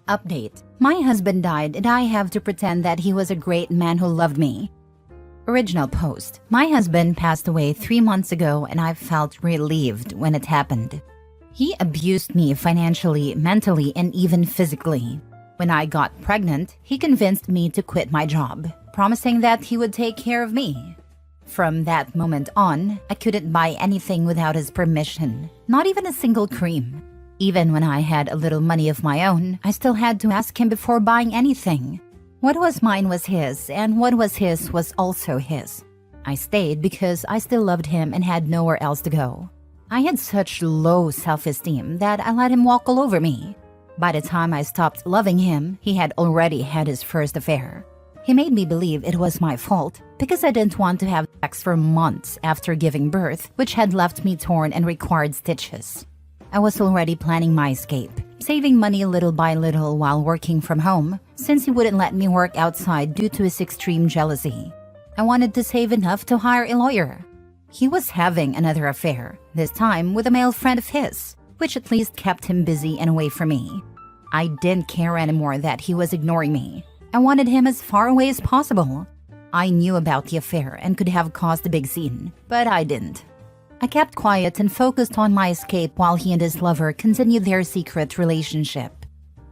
Update. My husband died and I have to pretend that he was a great man who loved me. Original post. My husband passed away 3 months ago and I felt relieved when it happened. He abused me financially, mentally, and even physically. When I got pregnant, he convinced me to quit my job, promising that he would take care of me. From that moment on, I couldn't buy anything without his permission, not even a single cream. Even when I had a little money of my own, I still had to ask him before buying anything. What was mine was his, and what was his was also his. I stayed because I still loved him and had nowhere else to go. I had such low self-esteem that I let him walk all over me. By the time I stopped loving him, he had already had his first affair. He made me believe it was my fault because I didn't want to have sex for months after giving birth, which had left me torn and required stitches. I was already planning my escape, saving money little by little while working from home, since he wouldn't let me work outside due to his extreme jealousy. I wanted to save enough to hire a lawyer. He was having another affair, this time with a male friend of his, which at least kept him busy and away from me. I didn't care anymore that he was ignoring me. I wanted him as far away as possible. I knew about the affair and could have caused a big scene, but I didn't. I kept quiet and focused on my escape while he and his lover continued their secret relationship.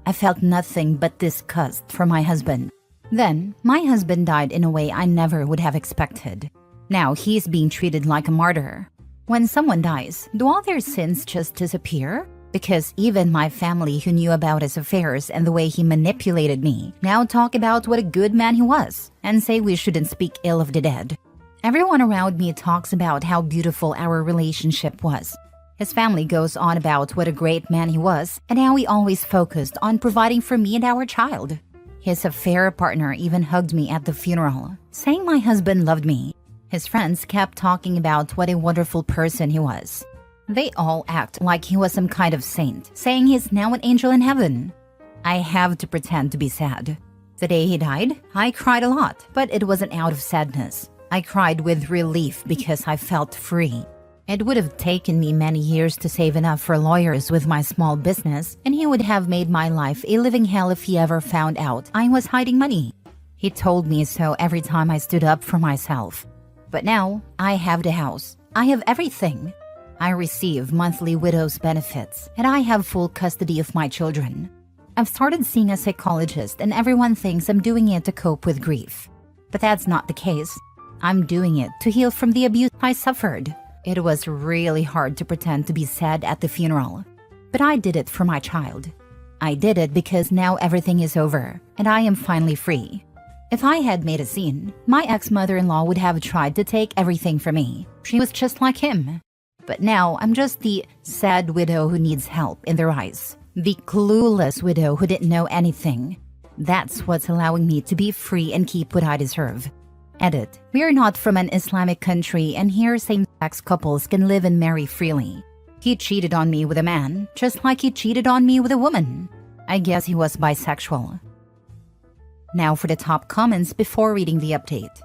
I felt nothing but disgust for my husband. Then, my husband died in a way I never would have expected. Now he's being treated like a martyr. When someone dies, do all their sins just disappear? Because even my family who knew about his affairs and the way he manipulated me now talk about what a good man he was and say we shouldn't speak ill of the dead. Everyone around me talks about how beautiful our relationship was. His family goes on about what a great man he was and how he always focused on providing for me and our child. His affair partner even hugged me at the funeral, saying my husband loved me. His friends kept talking about what a wonderful person he was. They all act like he was some kind of saint, saying he's now an angel in heaven. I have to pretend to be sad. The day he died, I cried a lot, but it wasn't out of sadness. I cried with relief because I felt free. It would have taken me many years to save enough for lawyers with my small business, and he would have made my life a living hell if he ever found out I was hiding money. He told me so every time I stood up for myself. But now, I have the house. I have everything. I receive monthly widow's benefits, and I have full custody of my children. I've started seeing a psychologist, and everyone thinks I'm doing it to cope with grief. But that's not the case. I'm doing it to heal from the abuse I suffered. It was really hard to pretend to be sad at the funeral. But I did it for my child. I did it because now everything is over, and I am finally free. If I had made a scene, my ex-mother-in-law would have tried to take everything from me. She was just like him. But now I'm just the sad widow who needs help in their eyes. The clueless widow who didn't know anything. That's what's allowing me to be free and keep what I deserve. Edit. We are not from an Islamic country and here same-sex couples can live and marry freely. He cheated on me with a man, just like he cheated on me with a woman. I guess he was bisexual. Now for the top comments before reading the update.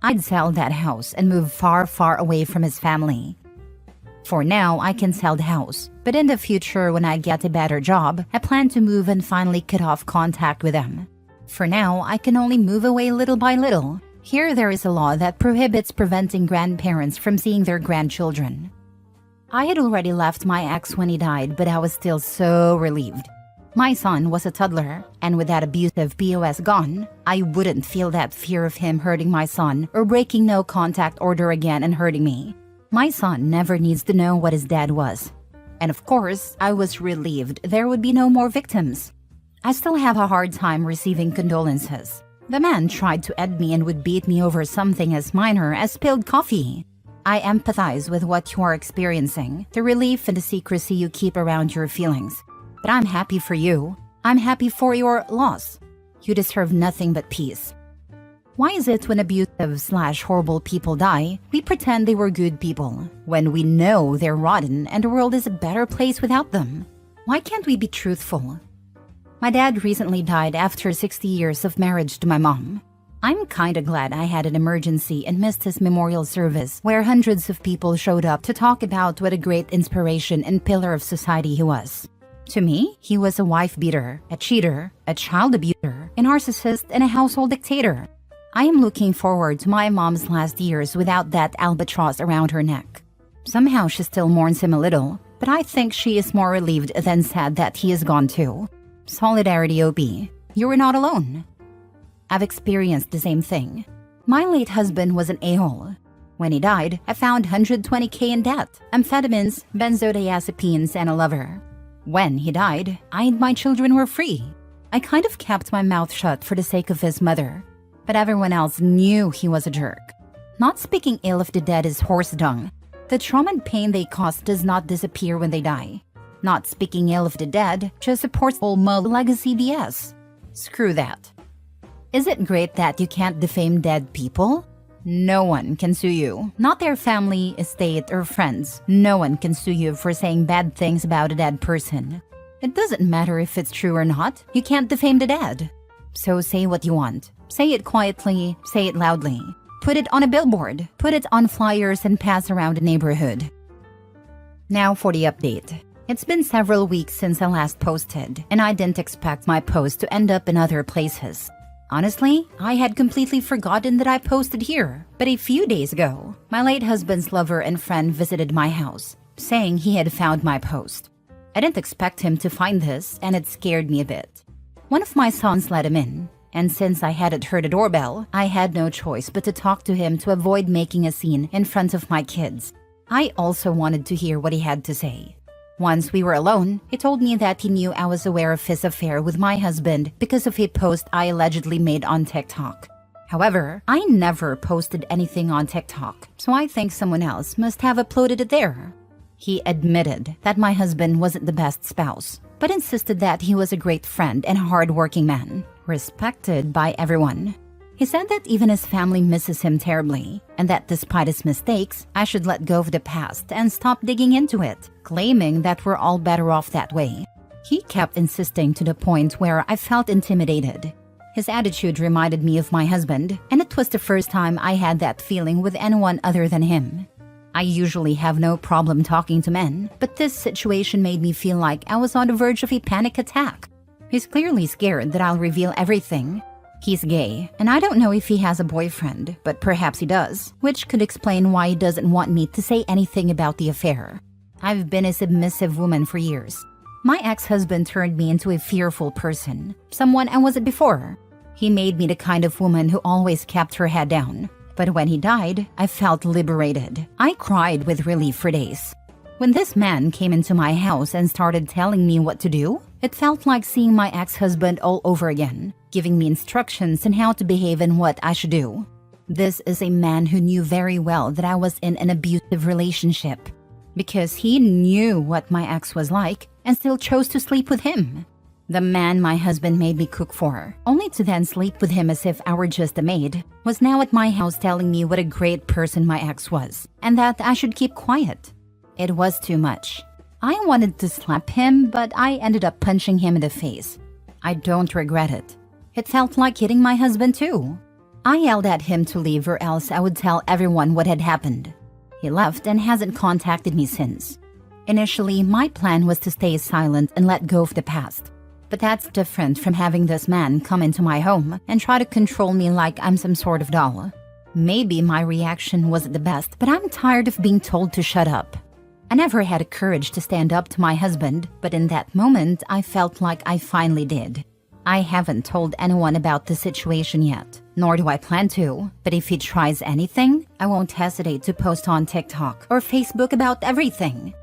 I'd sell that house and move far, far away from his family. For now, I can sell the house, but in the future when I get a better job, I plan to move and finally cut off contact with them. For now, I can only move away little by little. Here there is a law that prohibits preventing grandparents from seeing their grandchildren. I had already left my ex when he died, but I was still so relieved. My son was a toddler, and with that abusive POS gone, I wouldn't feel that fear of him hurting my son or breaking no contact order again and hurting me. My son never needs to know what his dad was. And of course, I was relieved there would be no more victims. I still have a hard time receiving condolences. The man tried to end me and would beat me over something as minor as spilled coffee. I empathize with what you are experiencing, the relief and the secrecy you keep around your feelings. But I'm happy for you. I'm happy for your loss. You deserve nothing but peace. Why is it when abusive/horrible people die, we pretend they were good people, when we know they're rotten and the world is a better place without them? Why can't we be truthful? My dad recently died after 60 years of marriage to my mom. I'm kinda glad I had an emergency and missed his memorial service where hundreds of people showed up to talk about what a great inspiration and pillar of society he was. To me, he was a wife beater, a cheater, a child abuser, a narcissist, and a household dictator. I am looking forward to my mom's last years without that albatross around her neck. Somehow she still mourns him a little, but I think she is more relieved than sad that he is gone too. Solidarity, OB. You were not alone. I've experienced the same thing. My late husband was an a-hole. When he died, I found 120K in debt, amphetamines, benzodiazepines, and a lover. When he died, I and my children were free. I kind of kept my mouth shut for the sake of his mother, but everyone else knew he was a jerk. Not speaking ill of the dead is horse dung. The trauma and pain they cause does not disappear when they die. Not speaking ill of the dead just supports old legacy BS. Screw that. Is it great that you can't defame dead people? No one can sue you. Not their family, estate, or friends. No one can sue you for saying bad things about a dead person. It doesn't matter if it's true or not. You can't defame the dead. So say what you want. Say it quietly. Say it loudly. Put it on a billboard. Put it on flyers and pass around the neighborhood. Now for the update. It's been several weeks since I last posted, and I didn't expect my post to end up in other places. Honestly, I had completely forgotten that I posted here, but a few days ago, my late husband's lover and friend visited my house, saying he had found my post. I didn't expect him to find this, and it scared me a bit. One of my sons let him in, and since I hadn't heard a doorbell, I had no choice but to talk to him to avoid making a scene in front of my kids. I also wanted to hear what he had to say. Once we were alone, he told me that he knew I was aware of his affair with my husband because of a post I allegedly made on TikTok. However, I never posted anything on TikTok, so I think someone else must have uploaded it there. He admitted that my husband wasn't the best spouse, but insisted that he was a great friend and hard-working man, respected by everyone. He said that even his family misses him terribly, and that despite his mistakes, I should let go of the past and stop digging into it, claiming that we're all better off that way. He kept insisting to the point where I felt intimidated. His attitude reminded me of my husband, and it was the first time I had that feeling with anyone other than him. I usually have no problem talking to men, but this situation made me feel like I was on the verge of a panic attack. He's clearly scared that I'll reveal everything. He's gay, and I don't know if he has a boyfriend, but perhaps he does, which could explain why he doesn't want me to say anything about the affair. I've been a submissive woman for years. My ex-husband turned me into a fearful person, someone I wasn't before. He made me the kind of woman who always kept her head down. But when he died, I felt liberated. I cried with relief for days. When this man came into my house and started telling me what to do, it felt like seeing my ex-husband all over again, giving me instructions on how to behave and what I should do. This is a man who knew very well that I was in an abusive relationship, because he knew what my ex was like and still chose to sleep with him. The man my husband made me cook for, only to then sleep with him as if I were just a maid, was now at my house telling me what a great person my ex was, and that I should keep quiet. It was too much. I wanted to slap him, but I ended up punching him in the face. I don't regret it. It felt like hitting my husband too. I yelled at him to leave or else I would tell everyone what had happened. He left and hasn't contacted me since. Initially, my plan was to stay silent and let go of the past. But that's different from having this man come into my home and try to control me like I'm some sort of doll. Maybe my reaction wasn't the best, but I'm tired of being told to shut up. I never had the courage to stand up to my husband, but in that moment, I felt like I finally did. I haven't told anyone about the situation yet, nor do I plan to, but if he tries anything, I won't hesitate to post on TikTok or Facebook about everything.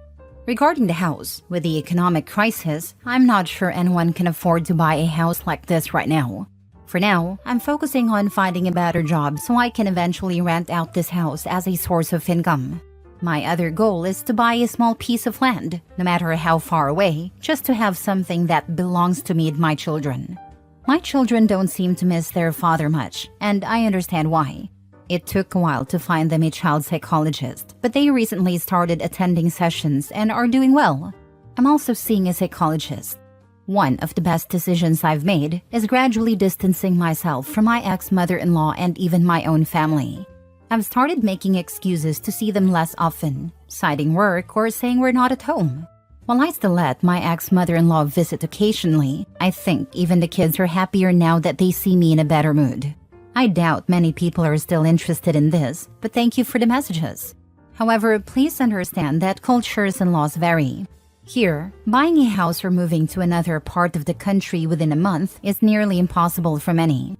Regarding the house, with the economic crisis, I'm not sure anyone can afford to buy a house like this right now. For now, I'm focusing on finding a better job so I can eventually rent out this house as a source of income. My other goal is to buy a small piece of land, no matter how far away, just to have something that belongs to me and my children. My children don't seem to miss their father much, and I understand why. It took a while to find them a child psychologist, but they recently started attending sessions and are doing well. I'm also seeing a psychologist. One of the best decisions I've made is gradually distancing myself from my ex-mother-in-law and even my own family. I've started making excuses to see them less often, citing work or saying we're not at home. While I still let my ex-mother-in-law visit occasionally, I think even the kids are happier now that they see me in a better mood. I doubt many people are still interested in this, but thank you for the messages. However, please understand that cultures and laws vary. Here, buying a house or moving to another part of the country within a month is nearly impossible for many.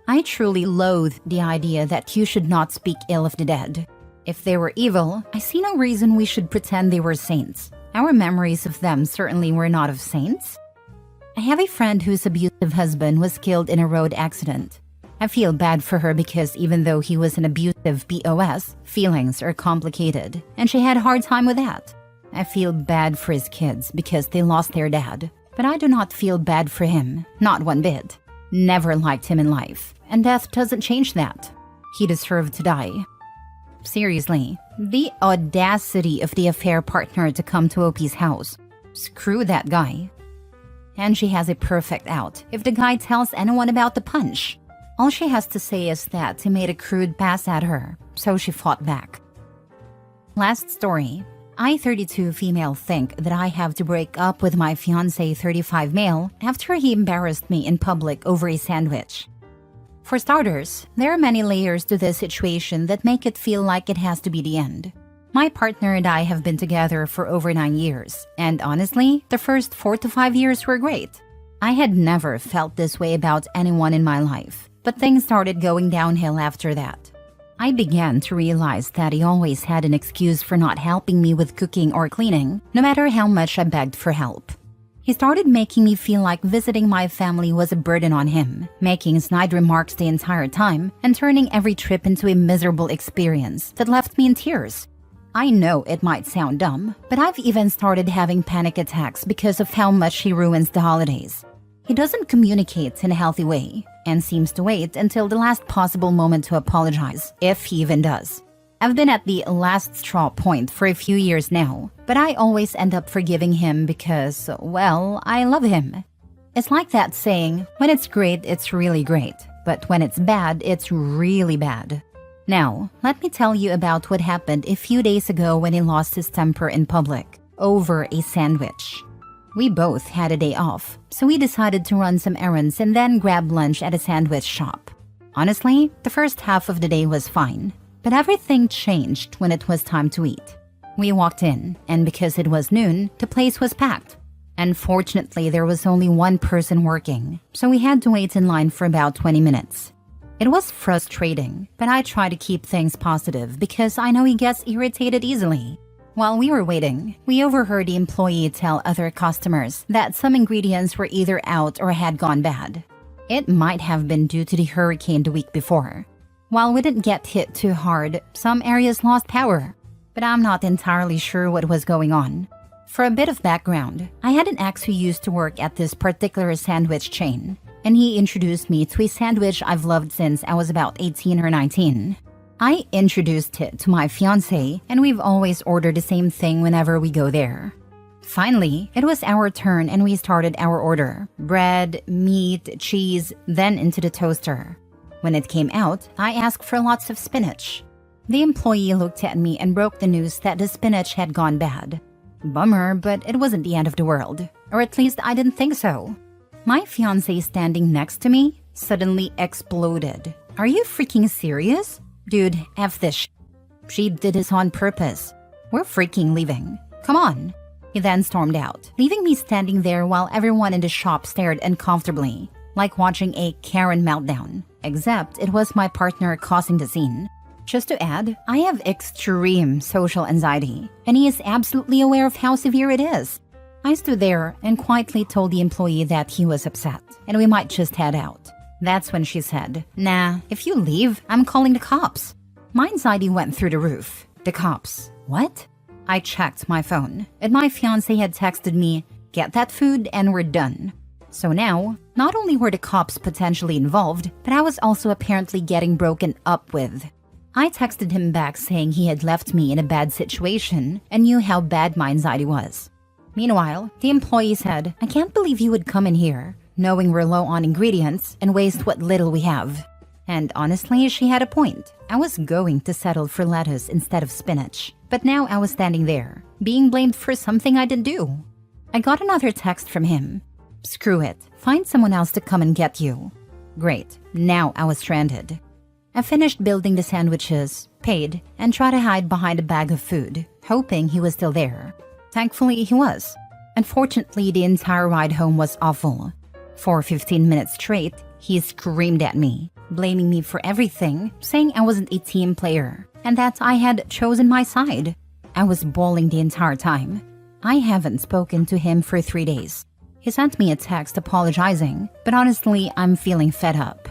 I truly loathe the idea that you should not speak ill of the dead. If they were evil, I see no reason we should pretend they were saints. Our memories of them certainly were not of saints. I have a friend whose abusive husband was killed in a road accident. I feel bad for her because even though he was an abusive BOS, feelings are complicated, and she had a hard time with that. I feel bad for his kids because they lost their dad, but I do not feel bad for him, not one bit. Never liked him in life, and death doesn't change that. He deserved to die. Seriously, the audacity of the affair partner to come to OP's house. Screw that guy. And she has a perfect out if the guy tells anyone about the punch. All she has to say is that he made a crude pass at her, so she fought back. Last story. I, 32 female, think that I have to break up with my fiancé, 35 male, after he embarrassed me in public over a sandwich. For starters, there are many layers to this situation that make it feel like it has to be the end. My partner and I have been together for over 9 years, and honestly, the first 4 to 5 years were great. I had never felt this way about anyone in my life, but things started going downhill after that. I began to realize that he always had an excuse for not helping me with cooking or cleaning, no matter how much I begged for help. He started making me feel like visiting my family was a burden on him, making snide remarks the entire time, and turning every trip into a miserable experience that left me in tears. I know it might sound dumb, but I've even started having panic attacks because of how much he ruins the holidays. He doesn't communicate in a healthy way, and seems to wait until the last possible moment to apologize, if he even does. I've been at the last straw point for a few years now, but I always end up forgiving him because, well, I love him. It's like that saying, when it's great, it's really great, but when it's bad, it's really bad. Now, let me tell you about what happened a few days ago when he lost his temper in public, over a sandwich. We both had a day off, so we decided to run some errands and then grab lunch at a sandwich shop. Honestly, the first half of the day was fine, but everything changed when it was time to eat. We walked in, and because it was noon, the place was packed. Unfortunately, there was only one person working, so we had to wait in line for about 20 minutes. It was frustrating, but I try to keep things positive because I know he gets irritated easily. While we were waiting, we overheard the employee tell other customers that some ingredients were either out or had gone bad. It might have been due to the hurricane the week before. While we didn't get hit too hard, some areas lost power, but I'm not entirely sure what was going on. For a bit of background, I had an ex who used to work at this particular sandwich chain, and he introduced me to a sandwich I've loved since I was about 18 or 19. I introduced it to my fiancé, and we've always ordered the same thing whenever we go there. Finally, it was our turn and we started our order. Bread, meat, cheese, then into the toaster. When it came out, I asked for lots of spinach. The employee looked at me and broke the news that the spinach had gone bad. Bummer, but it wasn't the end of the world. Or at least I didn't think so. My fiancé standing next to me suddenly exploded. Are you freaking serious? Dude, F this sh*. She did this on purpose. We're freaking leaving. Come on. He then stormed out, leaving me standing there while everyone in the shop stared uncomfortably, like watching a Karen meltdown. Except it was my partner causing the scene. Just to add, I have extreme social anxiety, and he is absolutely aware of how severe it is. I stood there and quietly told the employee that he was upset, and we might just head out. That's when she said, "Nah, if you leave, I'm calling the cops." My anxiety went through the roof. The cops. What? I checked my phone, and my fiancé had texted me, "Get that food and we're done." So now, not only were the cops potentially involved, but I was also apparently getting broken up with. I texted him back saying he had left me in a bad situation and knew how bad my anxiety was. Meanwhile, the employee said, "I can't believe you would come in here, knowing we're low on ingredients, and waste what little we have." And honestly, she had a point. I was going to settle for lettuce instead of spinach. But now I was standing there, being blamed for something I didn't do. I got another text from him. Screw it. Find someone else to come and get you. Great. Now I was stranded. I finished building the sandwiches, paid, and tried to hide behind a bag of food, hoping he was still there. Thankfully, he was. Unfortunately, the entire ride home was awful. For 15 minutes straight, he screamed at me, blaming me for everything, saying I wasn't a team player, and that I had chosen my side. I was bawling the entire time. I haven't spoken to him for 3 days. He sent me a text apologizing, but honestly, I'm feeling fed up.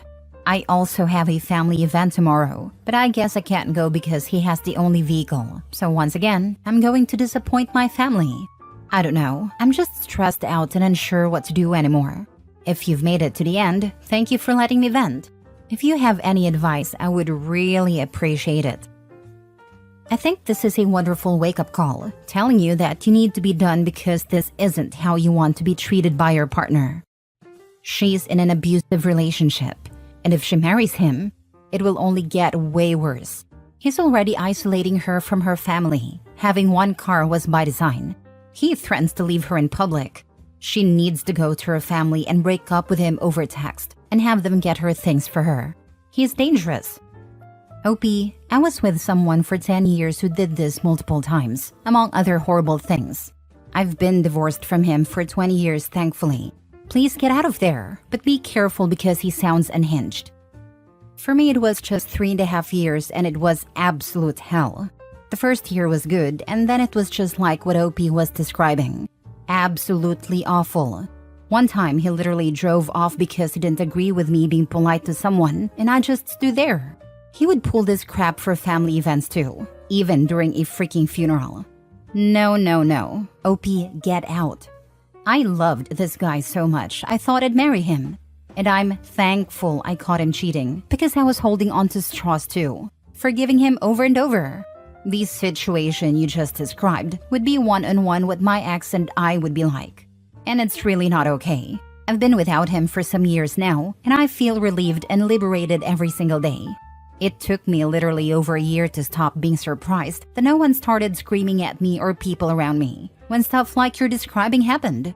I also have a family event tomorrow, but I guess I can't go because he has the only vehicle. So once again, I'm going to disappoint my family. I don't know, I'm just stressed out and unsure what to do anymore. If you've made it to the end, thank you for letting me vent. If you have any advice, I would really appreciate it. I think this is a wonderful wake-up call, telling you that you need to be done because this isn't how you want to be treated by your partner. She's in an abusive relationship, and if she marries him, it will only get way worse. He's already isolating her from her family. Having one car was by design. He threatens to leave her in public. She needs to go to her family and break up with him over text and have them get her things for her. He's dangerous. OP, I was with someone for 10 years who did this multiple times, among other horrible things. I've been divorced from him for 20 years, thankfully. Please get out of there, but be careful because he sounds unhinged. For me, it was just 3.5 years and it was absolute hell. The first year was good, and then it was just like what OP was describing. Absolutely awful. One time, he literally drove off because he didn't agree with me being polite to someone, and I just stood there. He would pull this crap for family events too, even during a freaking funeral. No. OP, get out. I loved this guy so much, I thought I'd marry him. And I'm thankful I caught him cheating, because I was holding on to straws too, forgiving him over and over. The situation you just described would be one-on-one what my ex and I would be like. And it's really not okay. I've been without him for some years now, and I feel relieved and liberated every single day. It took me literally over a year to stop being surprised that no one started screaming at me or people around me when stuff like you're describing happened.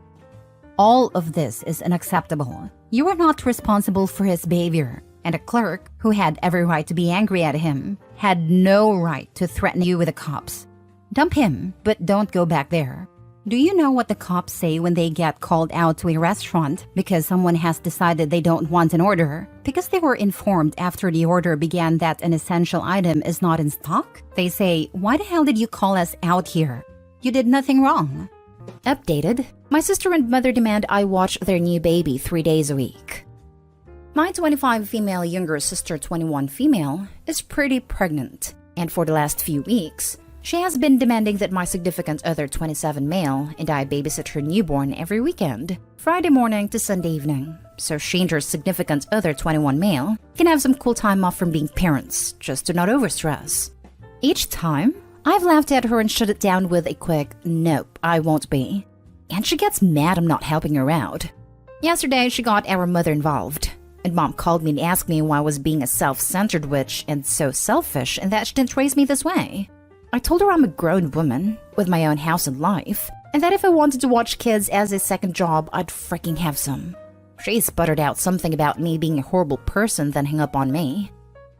All of this is unacceptable. You are not responsible for his behavior, and a clerk, who had every right to be angry at him, had no right to threaten you with the cops. Dump him, but don't go back there. Do you know what the cops say when they get called out to a restaurant because someone has decided they don't want an order? Because they were informed after the order began that an essential item is not in stock? They say, "Why the hell did you call us out here? You did nothing wrong." Updated. My sister and mother demand I watch their new baby 3 days a week. My 25 female younger sister, 21 female, is pretty pregnant, and for the last few weeks, she has been demanding that my significant other 27 male and I babysit her newborn every weekend, Friday morning to Sunday evening, so she and her significant other 21 male can have some cool time off from being parents, just to not overstress. Each time, I've laughed at her and shut it down with a quick, "Nope, I won't be." And she gets mad I'm not helping her out. Yesterday, she got our mother involved, and Mom called me and asked me why I was being a self-centered witch and so selfish and that she didn't raise me this way. I told her I'm a grown woman with my own house and life, and that if I wanted to watch kids as a second job, I'd freaking have some. She sputtered out something about me being a horrible person, then hung up on me.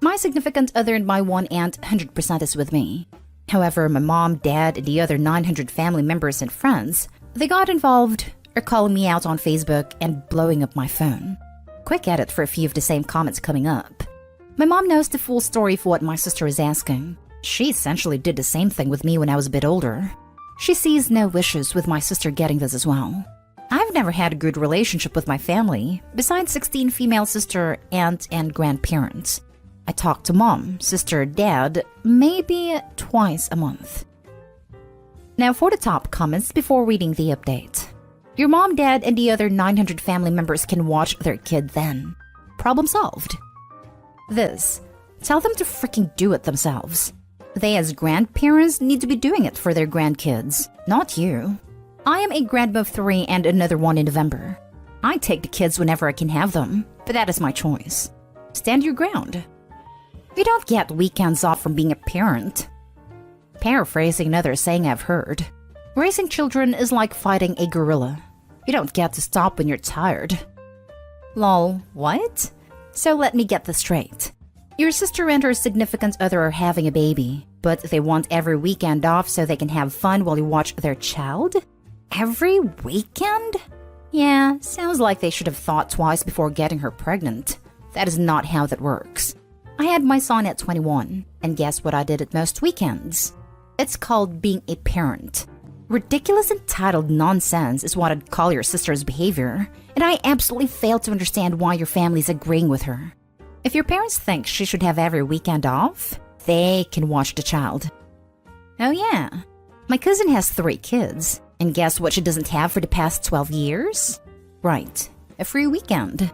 My significant other and my one aunt 100% is with me. However, my mom, dad, and the other 900 family members and friends, they got involved, are calling me out on Facebook and blowing up my phone. Quick edit for a few of the same comments coming up. My mom knows the full story for what my sister is asking. She essentially did the same thing with me when I was a bit older. She sees no issues with my sister getting this as well. I've never had a good relationship with my family, besides 16 female sister, aunt, and grandparents. I talk to mom, sister, dad, maybe twice a month. Now for the top comments before reading the update. Your mom, dad, and the other 900 family members can watch their kid then. Problem solved. This. Tell them to freaking do it themselves. They as grandparents need to be doing it for their grandkids, not you. I am a grandma of 3 and another one in November. I take the kids whenever I can have them, but that is my choice. Stand your ground. You don't get weekends off from being a parent. Paraphrasing another saying I've heard, raising children is like fighting a gorilla. You don't get to stop when you're tired. Lol, what? So let me get this straight. Your sister and her significant other are having a baby, but they want every weekend off so they can have fun while you watch their child? Every weekend? Yeah, sounds like they should have thought twice before getting her pregnant. That is not how that works. I had my son at 21, and guess what I did at most weekends? It's called being a parent. Ridiculous entitled nonsense is what I'd call your sister's behavior, and I absolutely fail to understand why your family's agreeing with her. If your parents think she should have every weekend off, they can watch the child. Oh yeah, my cousin has 3 kids, and guess what she doesn't have for the past 12 years? Right, a free weekend.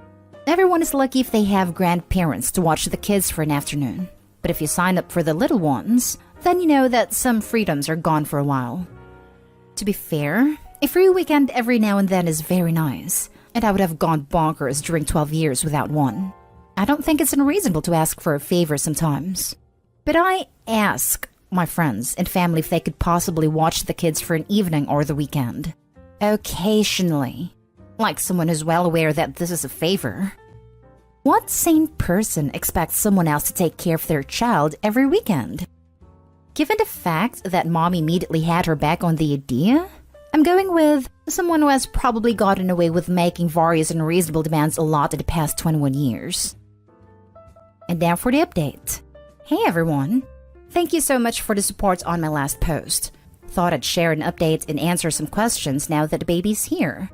Everyone is lucky if they have grandparents to watch the kids for an afternoon. But if you sign up for the little ones, then you know that some freedoms are gone for a while. To be fair, a free weekend every now and then is very nice, and I would have gone bonkers during 12 years without one. I don't think it's unreasonable to ask for a favor sometimes. But I ask my friends and family if they could possibly watch the kids for an evening or the weekend. Occasionally. Like someone who's well aware that this is a favor. What sane person expects someone else to take care of their child every weekend? Given the fact that mom immediately had her back on the idea, I'm going with someone who has probably gotten away with making various unreasonable demands a lot in the past 21 years. And now for the update. Hey everyone! Thank you so much for the support on my last post. Thought I'd share an update and answer some questions now that the baby's here.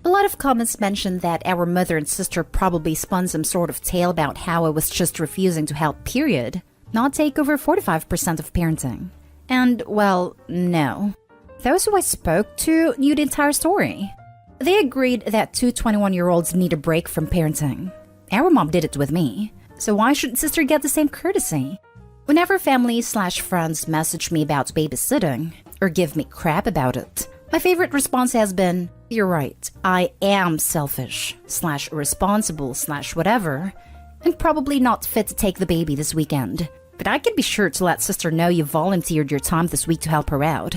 A lot of comments mentioned that our mother and sister probably spun some sort of tale about how I was just refusing to help, period, not take over 45% of parenting. And, well, no. Those who I spoke to knew the entire story. They agreed that 2 21-year-olds need a break from parenting. Our mom did it with me, so why shouldn't sister get the same courtesy? Whenever family/friends message me about babysitting, or give me crap about it, my favorite response has been, "You're right, I am selfish/responsible/whatever, and probably not fit to take the baby this weekend. But I can be sure to let sister know you volunteered your time this week to help her out."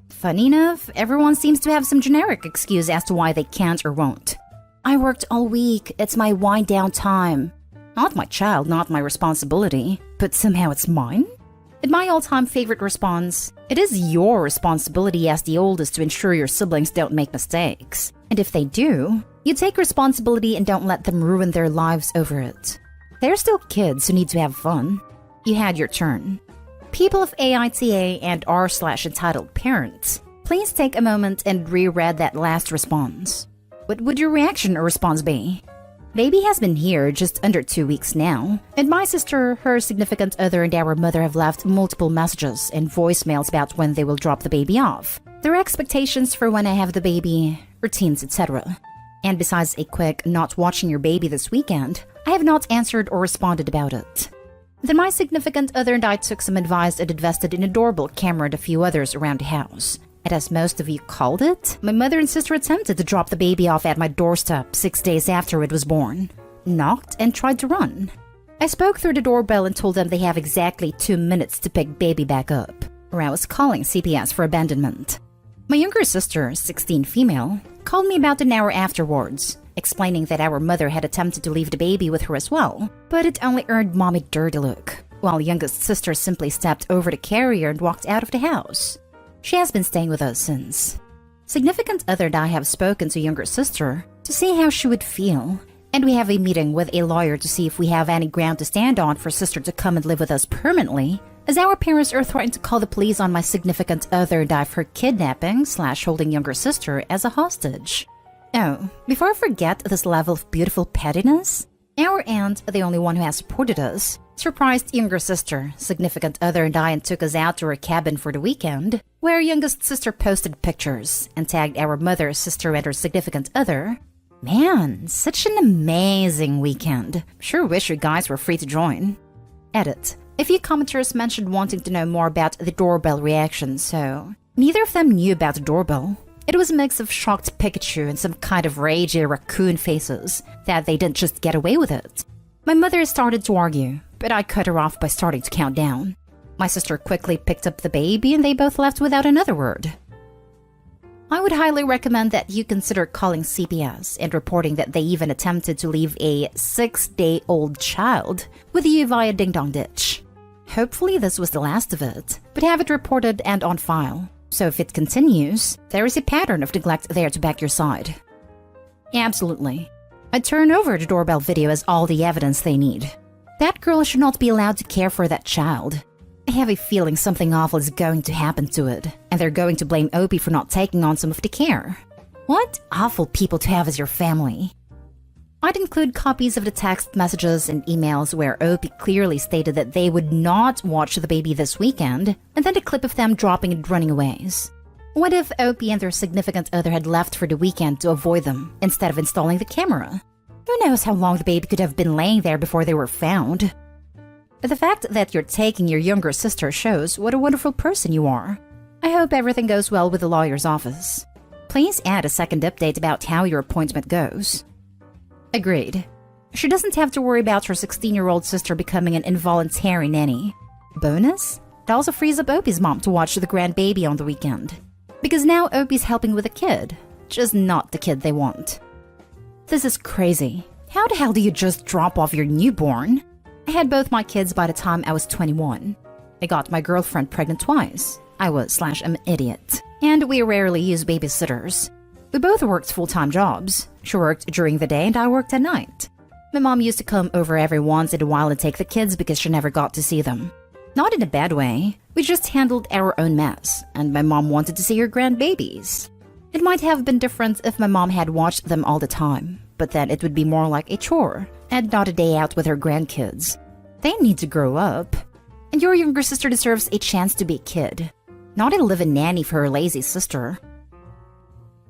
Funny enough, everyone seems to have some generic excuse as to why they can't or won't. I worked all week, it's my wind down time. Not my child, not my responsibility, but somehow it's mine? In my all-time favorite response, it is your responsibility as the oldest to ensure your siblings don't make mistakes. And if they do, you take responsibility and don't let them ruin their lives over it. They're still kids who need to have fun. You had your turn. People of AITA and r/entitled parents, please take a moment and reread that last response. What would your reaction or response be? Baby has been here just under 2 weeks now, and my sister, her significant other, and our mother have left multiple messages and voicemails about when they will drop the baby off, their expectations for when I have the baby, routines, etc. And besides a quick "not watching your baby this weekend," I have not answered or responded about it. Then my significant other and I took some advice and invested in a doorbell camera and a few others around the house. And as most of you called it, my mother and sister attempted to drop the baby off at my doorstep 6 days after it was born, knocked, and tried to run. I spoke through the doorbell and told them they have exactly 2 minutes to pick baby back up, or I was calling CPS for abandonment. My younger sister, 16 female, called me about an hour afterwards, explaining that our mother had attempted to leave the baby with her as well, but it only earned mommy a dirty look, while youngest sister simply stepped over the carrier and walked out of the house. She has been staying with us since. Significant other and I have spoken to younger sister to see how she would feel, and we have a meeting with a lawyer to see if we have any ground to stand on for sister to come and live with us permanently, as our parents are threatening to call the police on my significant other and I for kidnapping/holding younger sister as a hostage. Oh, before I forget this level of beautiful pettiness, our aunt, the only one who has supported us, surprised younger sister, significant other, and I and took us out to her cabin for the weekend, where youngest sister posted pictures and tagged our mother, sister, and her significant other. Man, such an amazing weekend. Sure wish you guys were free to join. Edit. A few commenters mentioned wanting to know more about the doorbell reaction, so neither of them knew about the doorbell. It was a mix of shocked Pikachu and some kind of ragey raccoon faces, that they didn't just get away with it. My mother started to argue, but I cut her off by starting to count down. My sister quickly picked up the baby and they both left without another word. I would highly recommend that you consider calling CPS and reporting that they even attempted to leave a 6-day-old child with you via Ding Dong Ditch. Hopefully this was the last of it, but have it reported and on file. So if it continues, there is a pattern of neglect there to back your side. Absolutely. I'd turn over the doorbell video as all the evidence they need. That girl should not be allowed to care for that child. I have a feeling something awful is going to happen to it, and they're going to blame Opie for not taking on some of the care. What awful people to have as your family. I'd include copies of the text messages and emails where Opie clearly stated that they would not watch the baby this weekend, and then a clip of them dropping and running away. What if Opie and their significant other had left for the weekend to avoid them, instead of installing the camera? Who knows how long the baby could have been laying there before they were found? The fact that you're taking your younger sister shows what a wonderful person you are. I hope everything goes well with the lawyer's office. Please add a second update about how your appointment goes. Agreed. She doesn't have to worry about her 16-year-old sister becoming an involuntary nanny. Bonus? It also frees up Opie's mom to watch the grandbaby on the weekend. Because now Opie's helping with a kid, just not the kid they want. This is crazy. How the hell do you just drop off your newborn? I had both my kids by the time I was 21. I got my girlfriend pregnant twice. I was an idiot. And we rarely use babysitters. We both worked full-time jobs. She worked during the day and I worked at night. My mom used to come over every once in a while and take the kids because she never got to see them. Not in a bad way. We just handled our own mess, and my mom wanted to see her grandbabies. It might have been different if my mom had watched them all the time, but then it would be more like a chore, and not a day out with her grandkids. They need to grow up. And your younger sister deserves a chance to be a kid, not a live-in nanny for her lazy sister.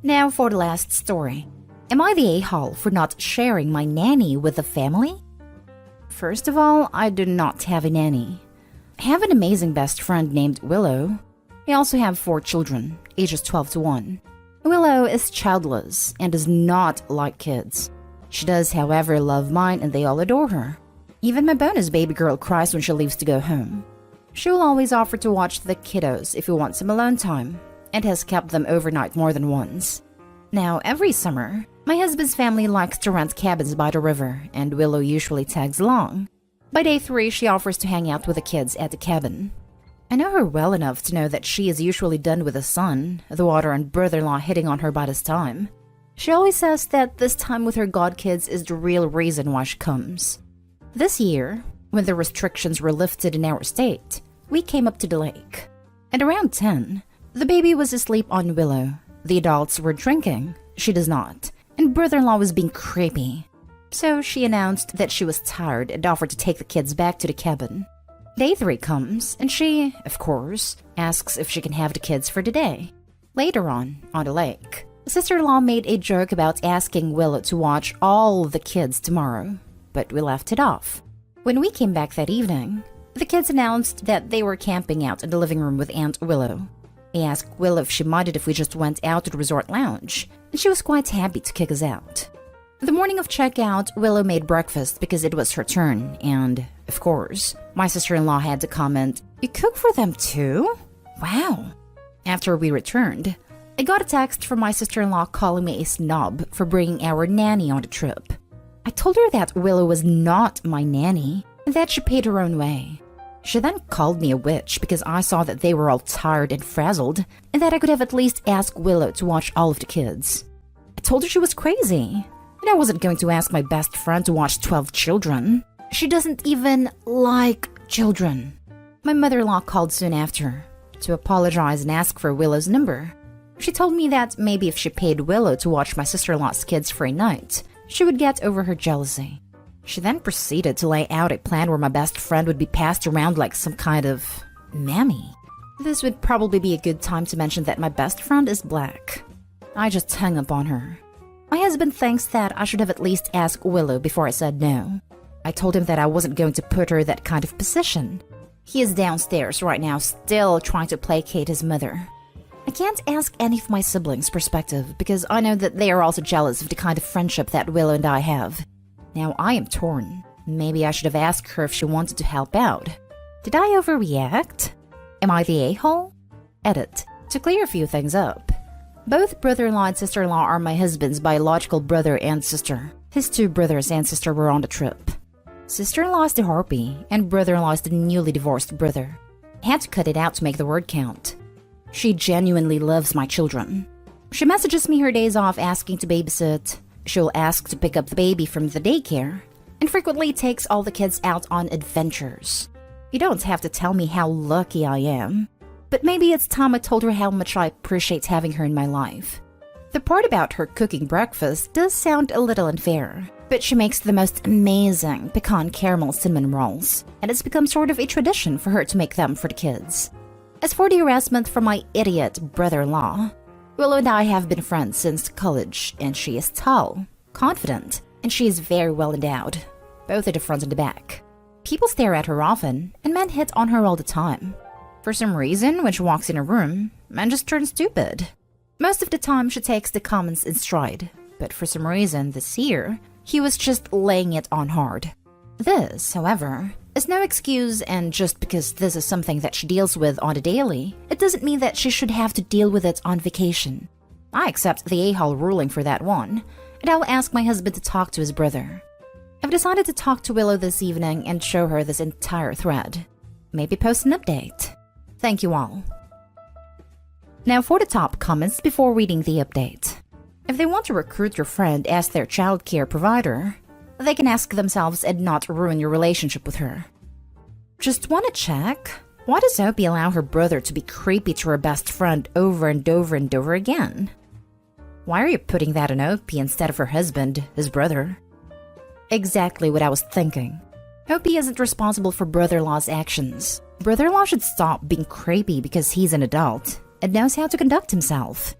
Now for the last story. Am I the a-hole for not sharing my nanny with the family? First of all, I do not have a nanny. I have an amazing best friend named Willow. I also have 4 children, ages 12 to 1. Willow is childless and does not like kids. She does, however, love mine and they all adore her. Even my bonus baby girl cries when she leaves to go home. She will always offer to watch the kiddos if we want some alone time, and has kept them overnight more than once. Now, every summer, my husband's family likes to rent cabins by the river, and Willow usually tags along. By day 3, she offers to hang out with the kids at the cabin. I know her well enough to know that she is usually done with the sun, the water, and brother-in-law hitting on her by this time. She always says that this time with her godkids is the real reason why she comes. This year, when the restrictions were lifted in our state, we came up to the lake. At around 10, the baby was asleep on Willow. The adults were drinking. She does not. And brother-in-law was being creepy. So she announced that she was tired and offered to take the kids back to the cabin. Day 3 comes, and she, of course, asks if she can have the kids for the day. Later on the lake, sister-in-law made a joke about asking Willow to watch all the kids tomorrow, but we left it off. When we came back that evening, the kids announced that they were camping out in the living room with Aunt Willow. I asked Willow if she minded if we just went out to the resort lounge, and she was quite happy to kick us out. The morning of checkout, Willow made breakfast because it was her turn, and, of course, my sister-in-law had to comment, "You cook for them too? Wow." After we returned, I got a text from my sister-in-law calling me a snob for bringing our nanny on the trip. I told her that Willow was not my nanny, and that she paid her own way. She then called me a witch because I saw that they were all tired and frazzled, and that I could have at least asked Willow to watch all of the kids. I told her she was crazy, and I wasn't going to ask my best friend to watch 12 children. She doesn't even like children. My mother-in-law called soon after to apologize and ask for Willow's number. She told me that maybe if she paid Willow to watch my sister-in-law's kids for a night, she would get over her jealousy. She then proceeded to lay out a plan where my best friend would be passed around like some kind of mammy. This would probably be a good time to mention that my best friend is black. I just hung up on her. My husband thinks that I should have at least asked Willow before I said no. I told him that I wasn't going to put her in that kind of position. He is downstairs right now still trying to placate his mother. I can't ask any of my siblings' perspective because I know that they are also jealous of the kind of friendship that Willow and I have. Now I am torn. Maybe I should have asked her if she wanted to help out. Did I overreact? Am I the a-hole? Edit. To clear a few things up. Both brother-in-law and sister-in-law are my husband's biological brother and sister. His two brothers and sister were on the trip. Sister-in-law is the harpy, and brother-in-law is the newly divorced brother. I had to cut it out to make the word count. She genuinely loves my children. She messages me her days off asking to babysit. She'll ask to pick up the baby from the daycare, and frequently takes all the kids out on adventures. You don't have to tell me how lucky I am, but maybe it's time I told her how much I appreciate having her in my life. The part about her cooking breakfast does sound a little unfair, but she makes the most amazing pecan caramel cinnamon rolls, and it's become sort of a tradition for her to make them for the kids. As for the harassment from my idiot brother-in-law, Willow and I have been friends since college, and she is tall, confident, and she is very well endowed, both at the front and the back. People stare at her often, and men hit on her all the time. For some reason, when she walks in a room, men just turn stupid. Most of the time, she takes the comments in stride, but for some reason this year, he was just laying it on hard. This, however, is no excuse, and just because this is something that she deals with on a daily, it doesn't mean that she should have to deal with it on vacation. I accept the a-hole ruling for that one, and I'll ask my husband to talk to his brother. I've decided to talk to Willow this evening and show her this entire thread. Maybe post an update. Thank you all. Now for the top comments before reading the update. If they want to recruit your friend as their childcare provider, they can ask themselves and not ruin your relationship with her. Just want to check, why does Opie allow her brother to be creepy to her best friend over and over and over again? Why are you putting that on Opie instead of her husband, his brother? Exactly what I was thinking. Opie isn't responsible for brother-in-law's actions. Brother-in-law should stop being creepy because he's an adult and knows how to conduct himself.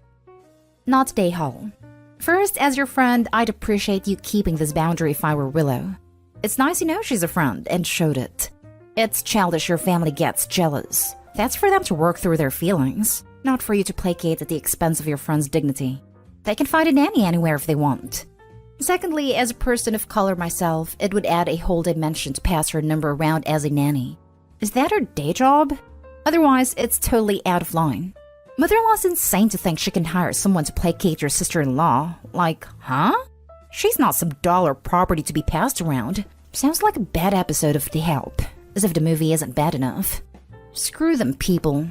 Not a-hole. First, as your friend, I'd appreciate you keeping this boundary if I were Willow. It's nice you know she's a friend and showed it. It's childish your family gets jealous. That's for them to work through their feelings, not for you to placate at the expense of your friend's dignity. They can find a nanny anywhere if they want. Secondly, as a person of color myself, it would add a whole dimension to pass her number around as a nanny. Is that her day job? Otherwise, it's totally out of line. Mother-in-law's insane to think she can hire someone to placate your sister-in-law. Like, huh? She's not some doll or property to be passed around. Sounds like a bad episode of The Help, as if the movie isn't bad enough. Screw them, people.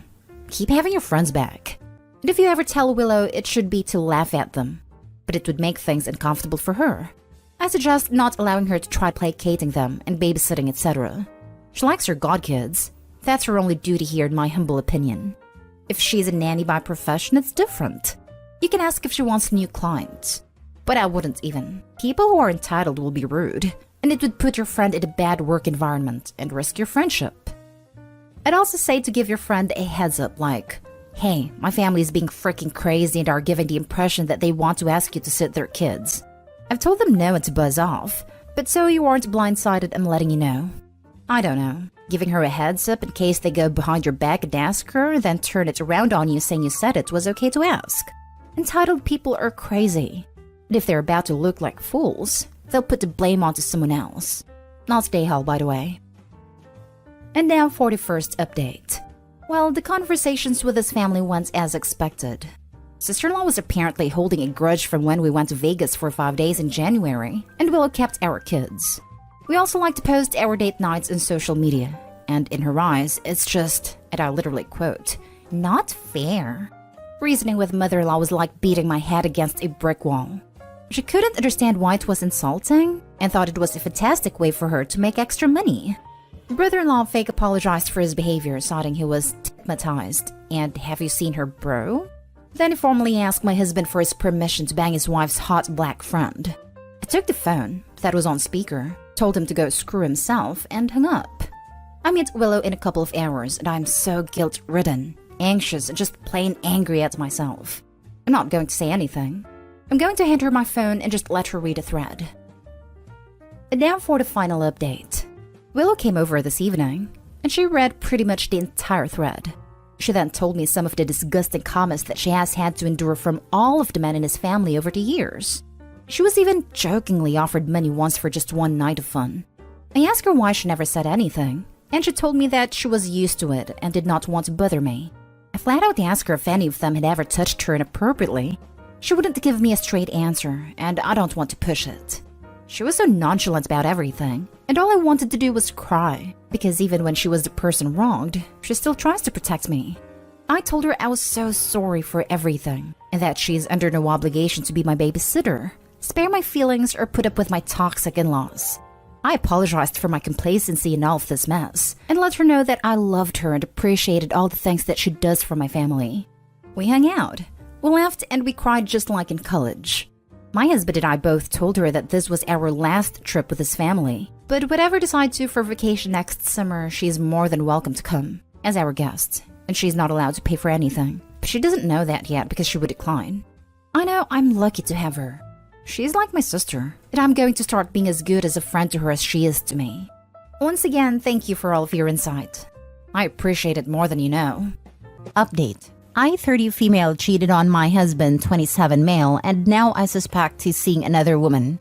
Keep having your friends back. And if you ever tell Willow, it should be to laugh at them. But it would make things uncomfortable for her. I suggest not allowing her to try placating them and babysitting, etc. She likes her godkids. That's her only duty here in my humble opinion. If she's a nanny by profession, it's different. You can ask if she wants new clients. But I wouldn't even. People who are entitled will be rude, and it would put your friend in a bad work environment and risk your friendship. I'd also say to give your friend a heads up like, hey, my family is being freaking crazy and are giving the impression that they want to ask you to sit their kids. I've told them no and to buzz off, but so you aren't blindsided, I'm letting you know. I don't know. Giving her a heads up in case they go behind your back and ask her, then turn it around on you saying you said it was okay to ask. Entitled people are crazy. And if they're about to look like fools, they'll put the blame onto someone else. Not a-hole, by the way. And now for the first update. Well, the conversations with his family went as expected. Sister-in-law was apparently holding a grudge from when we went to Vegas for 5 days in January, and Willow kept our kids. We also like to post our date nights on social media, and in her eyes, it's just, and I literally quote, not fair. Reasoning with mother-in-law was like beating my head against a brick wall. She couldn't understand why it was insulting, and thought it was a fantastic way for her to make extra money. Brother-in-law fake apologized for his behavior, citing he was stigmatized, and have you seen her bro? Then he formally asked my husband for his permission to bang his wife's hot black friend. I took the phone, that was on speaker, told him to go screw himself, and hung up. I meet Willow in a couple of hours, and I'm so guilt-ridden, anxious, and just plain angry at myself. I'm not going to say anything. I'm going to hand her my phone and just let her read a thread. And now for the final update. Willow came over this evening, and she read pretty much the entire thread. She then told me some of the disgusting comments that she has had to endure from all of the men in his family over the years. She was even jokingly offered money once for just one night of fun. I asked her why she never said anything, and she told me that she was used to it and did not want to bother me. I flat out asked her if any of them had ever touched her inappropriately. She wouldn't give me a straight answer, and I don't want to push it. She was so nonchalant about everything, and all I wanted to do was cry, because even when she was the person wronged, she still tries to protect me. I told her I was so sorry for everything, and that she's under no obligation to be my babysitter, spare my feelings, or put up with my toxic in-laws. I apologized for my complacency in all of this mess, and let her know that I loved her and appreciated all the things that she does for my family. We hung out. We laughed and we cried just like in college. My husband and I both told her that this was our last trip with his family, but whatever decides to for vacation next summer, she's more than welcome to come as our guest, and she's not allowed to pay for anything. But she doesn't know that yet because she would decline. I know I'm lucky to have her. She's like my sister, and I'm going to start being as good as a friend to her as she is to me. Once again, thank you for all of your insight. I appreciate it more than you know. Update. I, 30 female, cheated on my husband, 27 male, and now I suspect he's seeing another woman.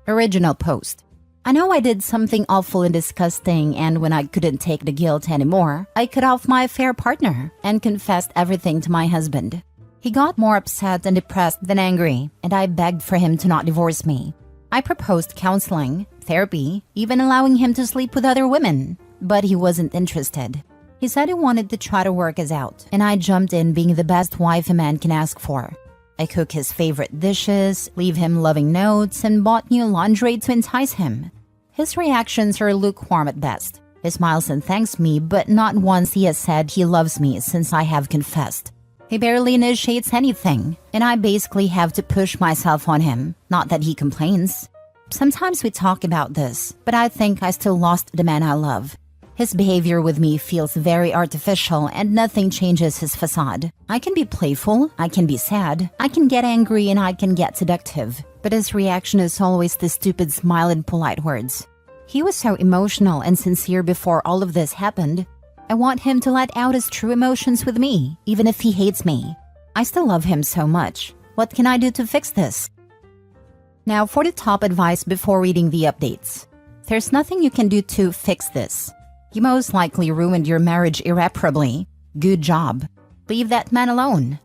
Original post. I know I did something awful and disgusting, and when I couldn't take the guilt anymore, I cut off my affair partner and confessed everything to my husband. He got more upset and depressed than angry, and I begged for him to not divorce me. I proposed counseling, therapy, even allowing him to sleep with other women, but he wasn't interested. He said he wanted to try to work us out, and I jumped in being the best wife a man can ask for. I cook his favorite dishes, leave him loving notes, and bought new lingerie to entice him. His reactions are lukewarm at best. He smiles and thanks me, but not once he has said he loves me since I have confessed. He barely initiates anything, and I basically have to push myself on him, not that he complains. Sometimes we talk about this, but I think I still lost the man I love. His behavior with me feels very artificial and nothing changes his facade. I can be playful, I can be sad, I can get angry, and I can get seductive. But his reaction is always the stupid smile and polite words. He was so emotional and sincere before all of this happened. I want him to let out his true emotions with me, even if he hates me. I still love him so much. What can I do to fix this? Now for the top advice before reading the updates. There's nothing you can do to fix this. You most likely ruined your marriage irreparably. Good job. Leave that man alone.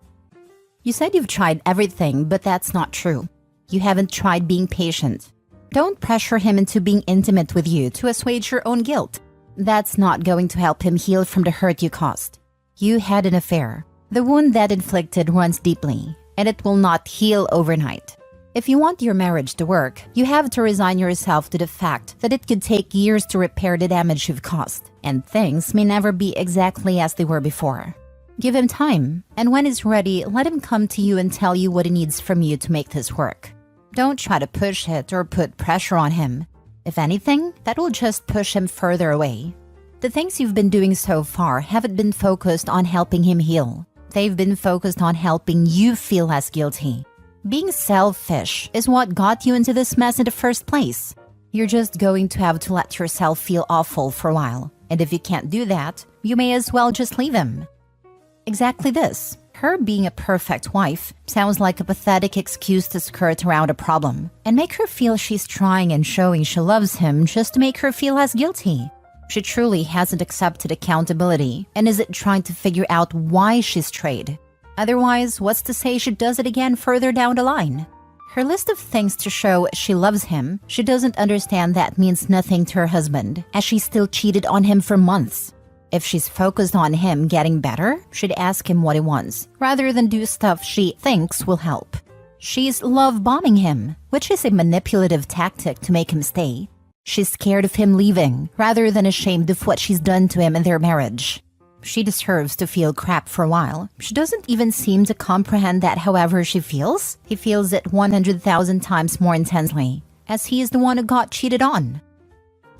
You said you've tried everything, but that's not true. You haven't tried being patient. Don't pressure him into being intimate with you to assuage your own guilt. That's not going to help him heal from the hurt you caused. You had an affair. The wound that inflicted runs deeply, and it will not heal overnight. If you want your marriage to work, you have to resign yourself to the fact that it could take years to repair the damage you've caused, and things may never be exactly as they were before. Give him time, and when he's ready, let him come to you and tell you what he needs from you to make this work. Don't try to push it or put pressure on him. If anything, that will just push him further away. The things you've been doing so far haven't been focused on helping him heal. They've been focused on helping you feel less guilty. Being selfish is what got you into this mess in the first place. You're just going to have to let yourself feel awful for a while. And if you can't do that, you may as well just leave him. Exactly this. Her being a perfect wife sounds like a pathetic excuse to skirt around a problem and make her feel she's trying and showing she loves him just to make her feel less guilty. She truly hasn't accepted accountability and isn't trying to figure out why she's strayed. Otherwise, what's to say she does it again further down the line? Her list of things to show she loves him, she doesn't understand that means nothing to her husband, as she still cheated on him for months. If she's focused on him getting better, she'd ask him what he wants, rather than do stuff she thinks will help. She's love-bombing him, which is a manipulative tactic to make him stay. She's scared of him leaving, rather than ashamed of what she's done to him in their marriage. She deserves to feel crap for a while. She doesn't even seem to comprehend that however she feels, he feels it 100,000 times more intensely, as he is the one who got cheated on.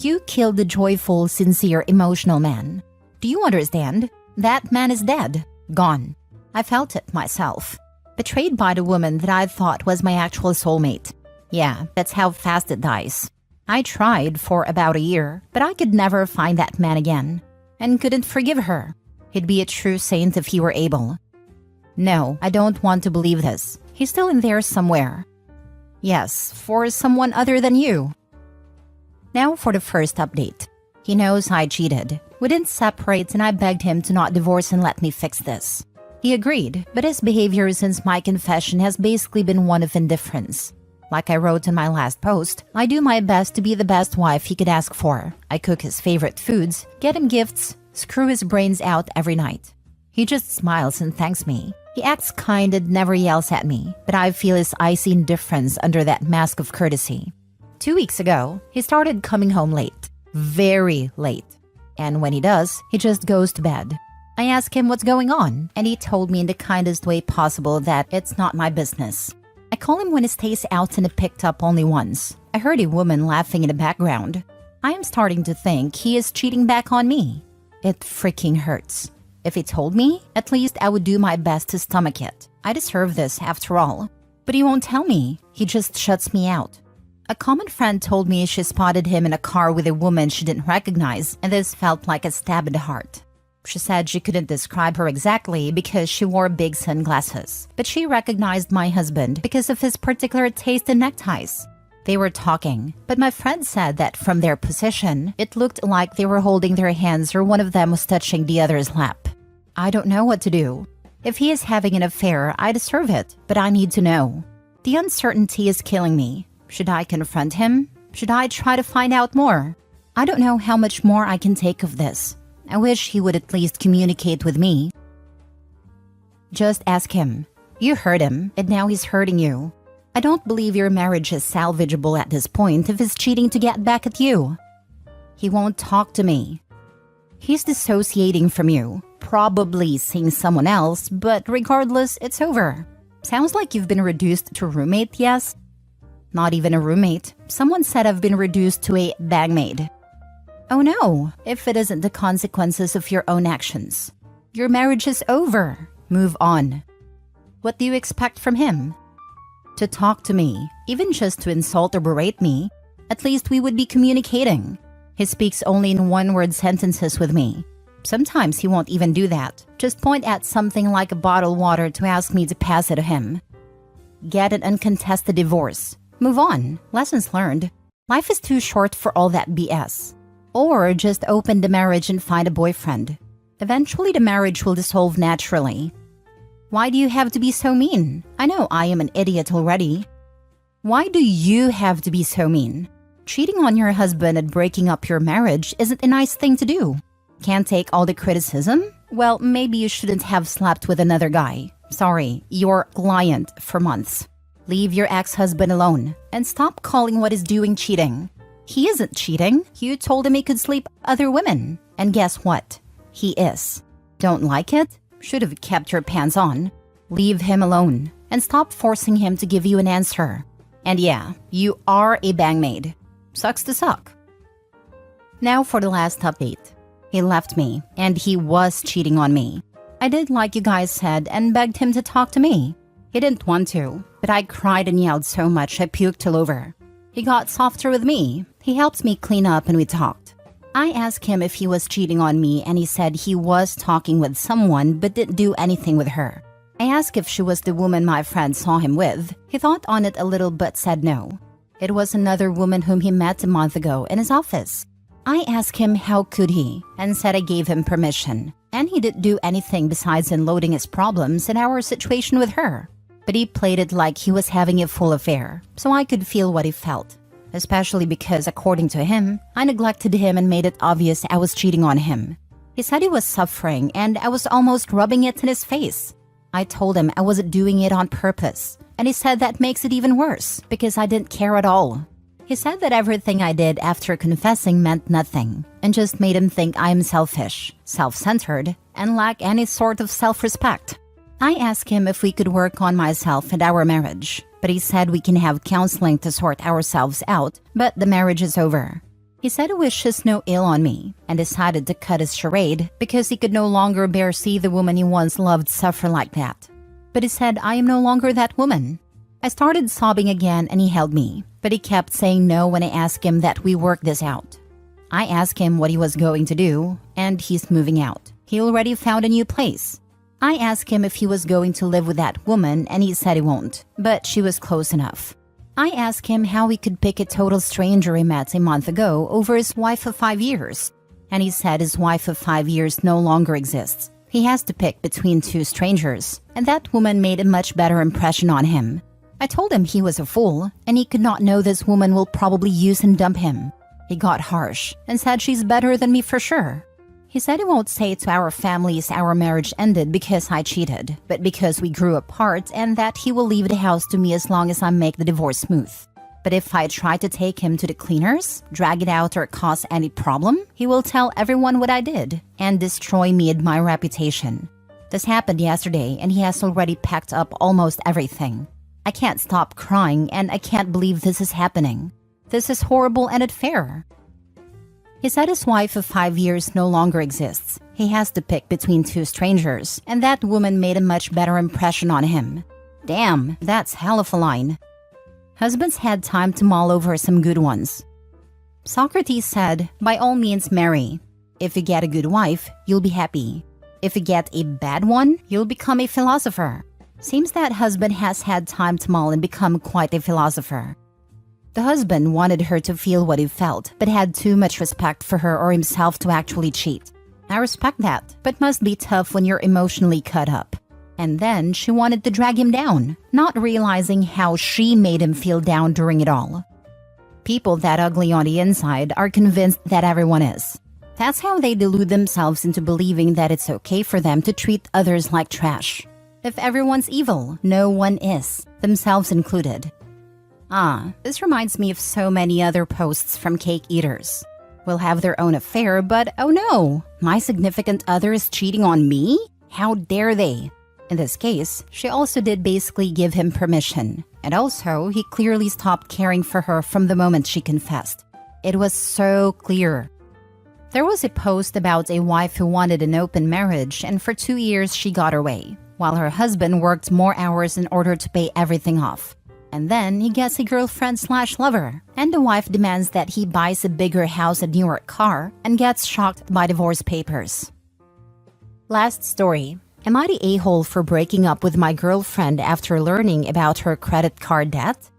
You killed the joyful, sincere, emotional man. Do you understand? That man is dead. Gone. I felt it myself. Betrayed by the woman that I thought was my actual soulmate. Yeah, that's how fast it dies. I tried for about a year, but I could never find that man again. And couldn't forgive her. He'd be a true saint if he were able. No, I don't want to believe this. He's still in there somewhere. Yes, for someone other than you. Now for the first update. He knows I cheated. We didn't separate and I begged him to not divorce and let me fix this. He agreed, but his behavior since my confession has basically been one of indifference. Like I wrote in my last post, I do my best to be the best wife he could ask for. I cook his favorite foods, get him gifts, screw his brains out every night. He just smiles and thanks me. He acts kind and never yells at me, but I feel his icy indifference under that mask of courtesy. 2 weeks ago, he started coming home late. Very late. And when he does, he just goes to bed. I asked him what's going on, and he told me in the kindest way possible that it's not my business. I call him when he stays out and picked up only once. I heard a woman laughing in the background. I am starting to think he is cheating back on me. It freaking hurts. If he told me, at least I would do my best to stomach it. I deserve this after all. But he won't tell me. He just shuts me out. A common friend told me she spotted him in a car with a woman she didn't recognize, and this felt like a stab in the heart. She said she couldn't describe her exactly because she wore big sunglasses, but she recognized my husband because of his particular taste in neckties. They were talking, but my friend said that from their position, it looked like they were holding their hands or one of them was touching the other's lap. I don't know what to do. If he is having an affair, I deserve it, but I need to know. The uncertainty is killing me. Should I confront him? Should I try to find out more? I don't know how much more I can take of this. I wish he would at least communicate with me. Just ask him. You hurt him, and now he's hurting you. I don't believe your marriage is salvageable at this point if he's cheating to get back at you. He won't talk to me. He's dissociating from you, probably seeing someone else, but regardless, it's over. Sounds like you've been reduced to roommate, yes? Not even a roommate. Someone said I've been reduced to a bagmaid. Oh no, if it isn't the consequences of your own actions. Your marriage is over. Move on. What do you expect from him? To talk to me, even just to insult or berate me. At least we would be communicating. He speaks only in one-word sentences with me. Sometimes he won't even do that. Just point at something like a bottled water to ask me to pass it to him. Get an uncontested divorce. Move on. Lessons learned. Life is too short for all that BS. Or just open the marriage and find a boyfriend. Eventually the marriage will dissolve naturally. Why do you have to be so mean? I know I am an idiot already. Why do you have to be so mean? Cheating on your husband and breaking up your marriage isn't a nice thing to do. Can't take all the criticism? Well, maybe you shouldn't have slept with another guy. Sorry, your client for months. Leave your ex-husband alone and stop calling what he's doing cheating. He isn't cheating. You told him he could sleep with other women. And guess what? He is. Don't like it? Should have kept your pants on. Leave him alone and stop forcing him to give you an answer. And yeah, you are a bangmaid. Sucks to suck. Now for the last update. He left me and he was cheating on me. I did like you guys said and begged him to talk to me. He didn't want to, but I cried and yelled so much I puked all over. He got softer with me. He helped me clean up and we talked. I asked him if he was cheating on me and he said he was talking with someone but didn't do anything with her. I asked if she was the woman my friend saw him with. He thought on it a little but said no. It was another woman whom he met a month ago in his office. I asked him how could he and said I gave him permission. And he didn't do anything besides unloading his problems and our situation with her. But he played it like he was having a full affair, so I could feel what he felt. Especially because, according to him, I neglected him and made it obvious I was cheating on him. He said he was suffering and I was almost rubbing it in his face. I told him I wasn't doing it on purpose, and he said that makes it even worse because I didn't care at all. He said that everything I did after confessing meant nothing and just made him think I am selfish, self-centered, and lack any sort of self-respect. I asked him if we could work on myself and our marriage, but he said we can have counseling to sort ourselves out, but the marriage is over. He said he wishes no ill on me and decided to cut his charade because he could no longer bear see the woman he once loved suffer like that. But he said I am no longer that woman. I started sobbing again and he held me, but he kept saying no when I asked him that we work this out. I asked him what he was going to do, and he's moving out. He already found a new place. I asked him if he was going to live with that woman and he said he won't, but she was close enough. I asked him how he could pick a total stranger he met a month ago over his wife of 5 years. And he said his wife of 5 years no longer exists. He has to pick between two strangers, and that woman made a much better impression on him. I told him he was a fool, and he could not know this woman will probably use and dump him. He got harsh and said she's better than me for sure. He said he won't say to our families our marriage ended because I cheated, but because we grew apart, and that he will leave the house to me as long as I make the divorce smooth. But if I try to take him to the cleaners, drag it out, or cause any problem, he will tell everyone what I did and destroy me and my reputation. This happened yesterday, and he has already packed up almost everything. I can't stop crying, and I can't believe this is happening. This is horrible and unfair. He said his wife of 5 years no longer exists. He has to pick between two strangers, and that woman made a much better impression on him. Damn, that's hell of a line. Husbands had time to mull over some good ones. Socrates said, by all means marry. If you get a good wife, you'll be happy. If you get a bad one, you'll become a philosopher. Seems that husband has had time to mull and become quite a philosopher. The husband wanted her to feel what he felt, but had too much respect for her or himself to actually cheat. I respect that, but must be tough when you're emotionally cut up. And then she wanted to drag him down, not realizing how she made him feel down during it all. People that ugly on the inside are convinced that everyone is. That's how they delude themselves into believing that it's okay for them to treat others like trash. If everyone's evil, no one is, themselves included. This reminds me of so many other posts from cake eaters. Will have their own affair, but oh no, my significant other is cheating on me? How dare they? In this case, she also did basically give him permission. And also, he clearly stopped caring for her from the moment she confessed. It was so clear. There was a post about a wife who wanted an open marriage, and for 2 years she got her way, while her husband worked more hours in order to pay everything off. And then he gets a girlfriend/lover, and the wife demands that he buys a bigger house and newer car, and gets shocked by divorce papers. Last story. Am I the a-hole for breaking up with my girlfriend after learning about her credit card debt?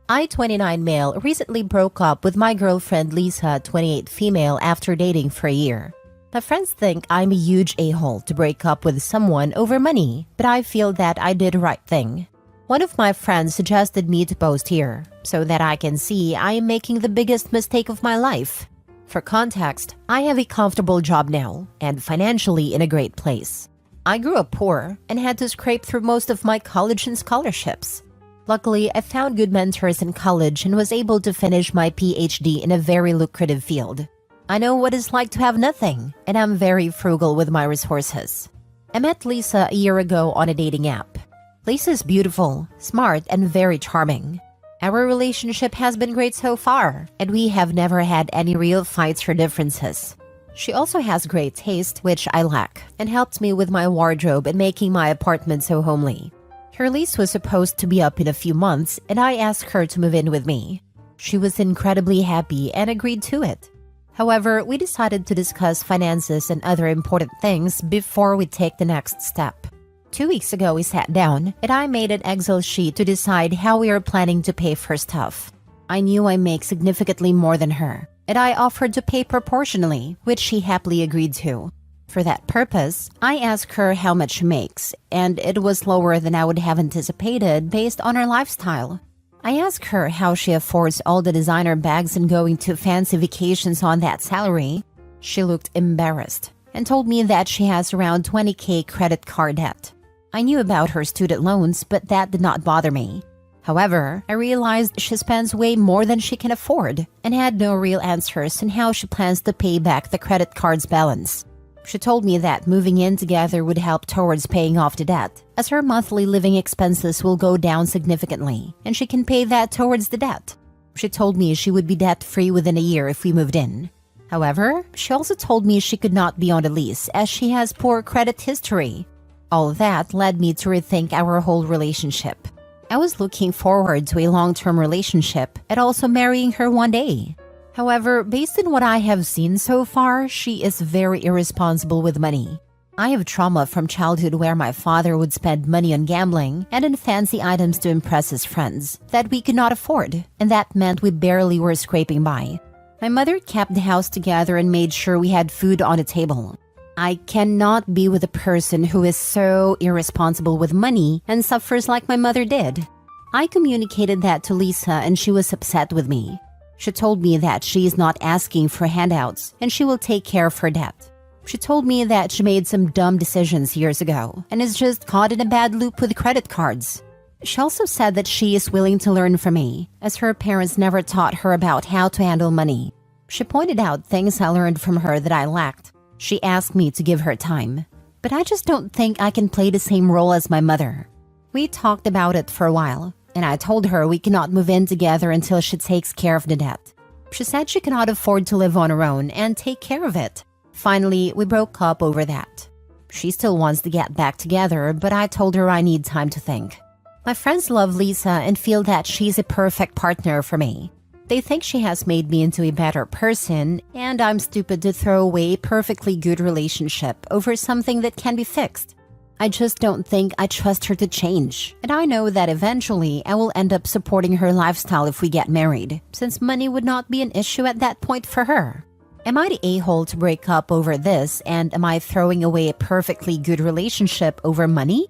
I, 29 male, recently broke up with my girlfriend Lisa, 28 female, after dating for a year. My friends think I'm a huge a-hole to break up with someone over money, but I feel that I did the right thing. One of my friends suggested me to post here, so that I can see I am making the biggest mistake of my life. For context, I have a comfortable job now, and financially in a great place. I grew up poor and had to scrape through most of my college and scholarships. Luckily, I found good mentors in college and was able to finish my PhD in a very lucrative field. I know what it's like to have nothing, and I'm very frugal with my resources. I met Lisa a year ago on a dating app. Lisa's beautiful, smart, and very charming. Our relationship has been great so far, and we have never had any real fights or differences. She also has great taste, which I lack, and helped me with my wardrobe and making my apartment so homely. Her lease was supposed to be up in a few months, and I asked her to move in with me. She was incredibly happy and agreed to it. However, we decided to discuss finances and other important things before we take the next step. 2 weeks ago, we sat down, and I made an Excel sheet to decide how we are planning to pay for stuff. I knew I make significantly more than her, and I offered to pay proportionally, which she happily agreed to. For that purpose, I asked her how much she makes, and it was lower than I would have anticipated based on her lifestyle. I asked her how she affords all the designer bags and going to fancy vacations on that salary. She looked embarrassed and told me that she has around 20K credit card debt. I knew about her student loans, but that did not bother me. However, I realized she spends way more than she can afford and had no real answers on how she plans to pay back the credit card's balance. She told me that moving in together would help towards paying off the debt, as her monthly living expenses will go down significantly, and she can pay that towards the debt. She told me she would be debt-free within a year if we moved in. However, she also told me she could not be on the lease as she has poor credit history. All of that led me to rethink our whole relationship. I was looking forward to a long-term relationship and also marrying her one day. However, based on what I have seen so far, she is very irresponsible with money. I have trauma from childhood where my father would spend money on gambling and on fancy items to impress his friends that we could not afford, and that meant we barely were scraping by. My mother kept the house together and made sure we had food on the table. I cannot be with a person who is so irresponsible with money and suffers like my mother did. I communicated that to Lisa and she was upset with me. She told me that she is not asking for handouts and she will take care of her debt. She told me that she made some dumb decisions years ago and is just caught in a bad loop with credit cards. She also said that she is willing to learn from me, as her parents never taught her about how to handle money. She pointed out things I learned from her that I lacked. She asked me to give her time, but I just don't think I can play the same role as my mother. We talked about it for a while, and I told her we cannot move in together until she takes care of the debt. She said she cannot afford to live on her own and take care of it. Finally, we broke up over that. She still wants to get back together, but I told her I need time to think. My friends love Lisa and feel that she's a perfect partner for me. They think she has made me into a better person, and I'm stupid to throw away a perfectly good relationship over something that can be fixed. I just don't think I trust her to change, and I know that eventually I will end up supporting her lifestyle if we get married, since money would not be an issue at that point for her. Am I the a-hole to break up over this, and am I throwing away a perfectly good relationship over money?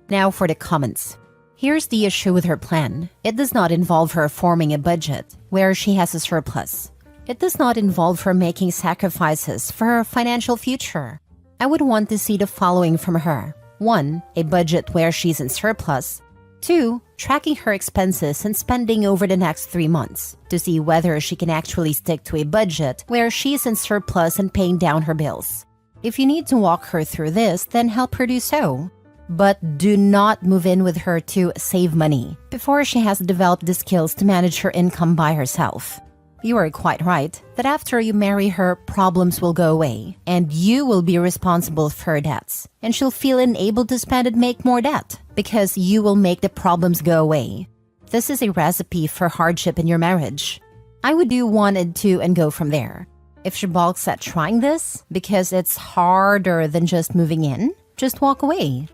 Now for the comments. Here's the issue with her plan. It does not involve her forming a budget where she has a surplus. It does not involve her making sacrifices for her financial future. I would want to see the following from her. 1. A budget where she's in surplus. 2. Tracking her expenses and spending over the next 3 months to see whether she can actually stick to a budget where she's in surplus and paying down her bills. If you need to walk her through this, then help her do so. But do not move in with her to save money before she has developed the skills to manage her income by herself. You are quite right that after you marry her, problems will go away, and you will be responsible for her debts, and she'll feel unable to spend and make more debt because you will make the problems go away. This is a recipe for hardship in your marriage. I would do 1 and 2 and go from there. If she balks at trying this because it's harder than just moving in, just walk away.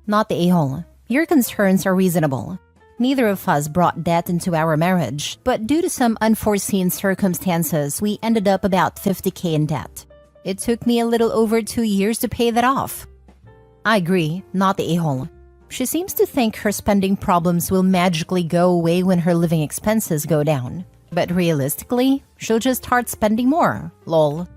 Not the a-hole. Your concerns are reasonable. Neither of us brought debt into our marriage, but due to some unforeseen circumstances, we ended up about $50,000 in debt. It took me a little over 2 years to pay that off. I agree, not the a-hole. She seems to think her spending problems will magically go away when her living expenses go down. But realistically, she'll just start spending more. Lol.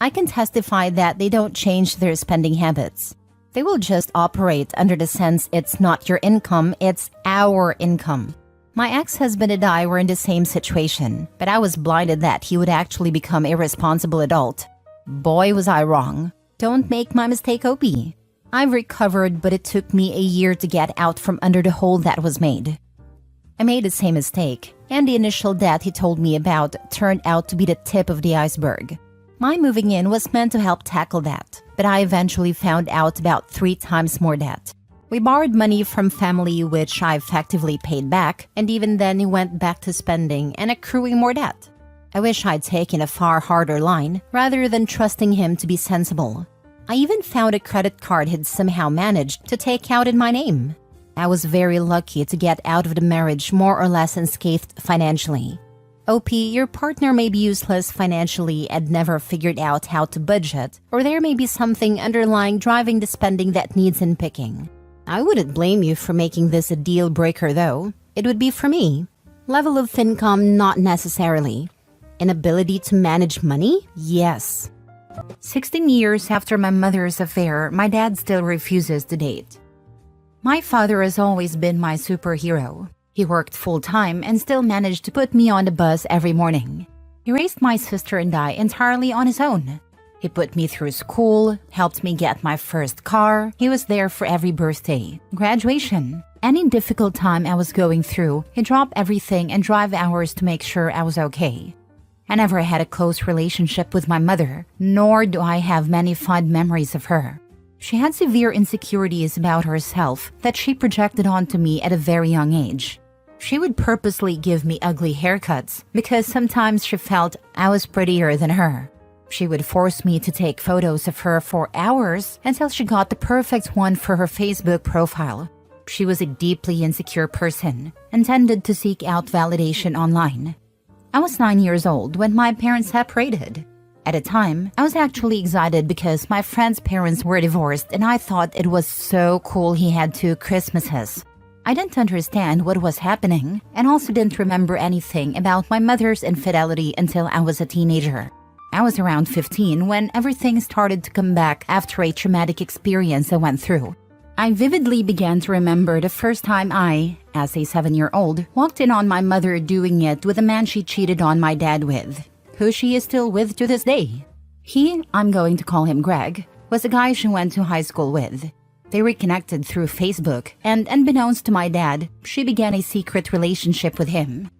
I can testify that they don't change their spending habits. They will just operate under the sense it's not your income, it's our income. My ex-husband and I were in the same situation, but I was blinded that he would actually become a responsible adult. Boy, was I wrong. Don't make my mistake, OP. I've recovered, but it took me a year to get out from under the hole that was made. I made the same mistake, and the initial debt he told me about turned out to be the tip of the iceberg. My moving in was meant to help tackle that, but I eventually found out about 3 times more debt. We borrowed money from family, which I effectively paid back, and even then he went back to spending and accruing more debt. I wish I'd taken a far harder line, rather than trusting him to be sensible. I even found a credit card he'd somehow managed to take out in my name. I was very lucky to get out of the marriage more or less unscathed financially. OP, your partner may be useless financially and never figured out how to budget, or there may be something underlying driving the spending that needs nitpicking. I wouldn't blame you for making this a deal breaker though. It would be for me. Level of income, not necessarily. Inability to manage money? Yes. 16 years after my mother's affair, my dad still refuses to date. My father has always been my superhero. He worked full-time and still managed to put me on the bus every morning. He raised my sister and I entirely on his own. He put me through school, helped me get my first car. He was there for every birthday, graduation. Any difficult time I was going through, he'd drop everything and drive hours to make sure I was okay. I never had a close relationship with my mother, nor do I have many fond memories of her. She had severe insecurities about herself that she projected onto me at a very young age. She would purposely give me ugly haircuts because sometimes she felt I was prettier than her. She would force me to take photos of her for hours until she got the perfect one for her Facebook profile. She was a deeply insecure person and tended to seek out validation online. I was 9 years old when my parents separated. At the time, I was actually excited because my friend's parents were divorced and I thought it was so cool he had 2 Christmases. I didn't understand what was happening and also didn't remember anything about my mother's infidelity until I was a teenager. I was around 15 when everything started to come back after a traumatic experience I went through. I vividly began to remember the first time I, as a 7-year-old, walked in on my mother doing it with a man she cheated on my dad with, who she is still with to this day. He, I'm going to call him Greg, was a guy she went to high school with. They reconnected through Facebook, and unbeknownst to my dad, she began a secret relationship with him.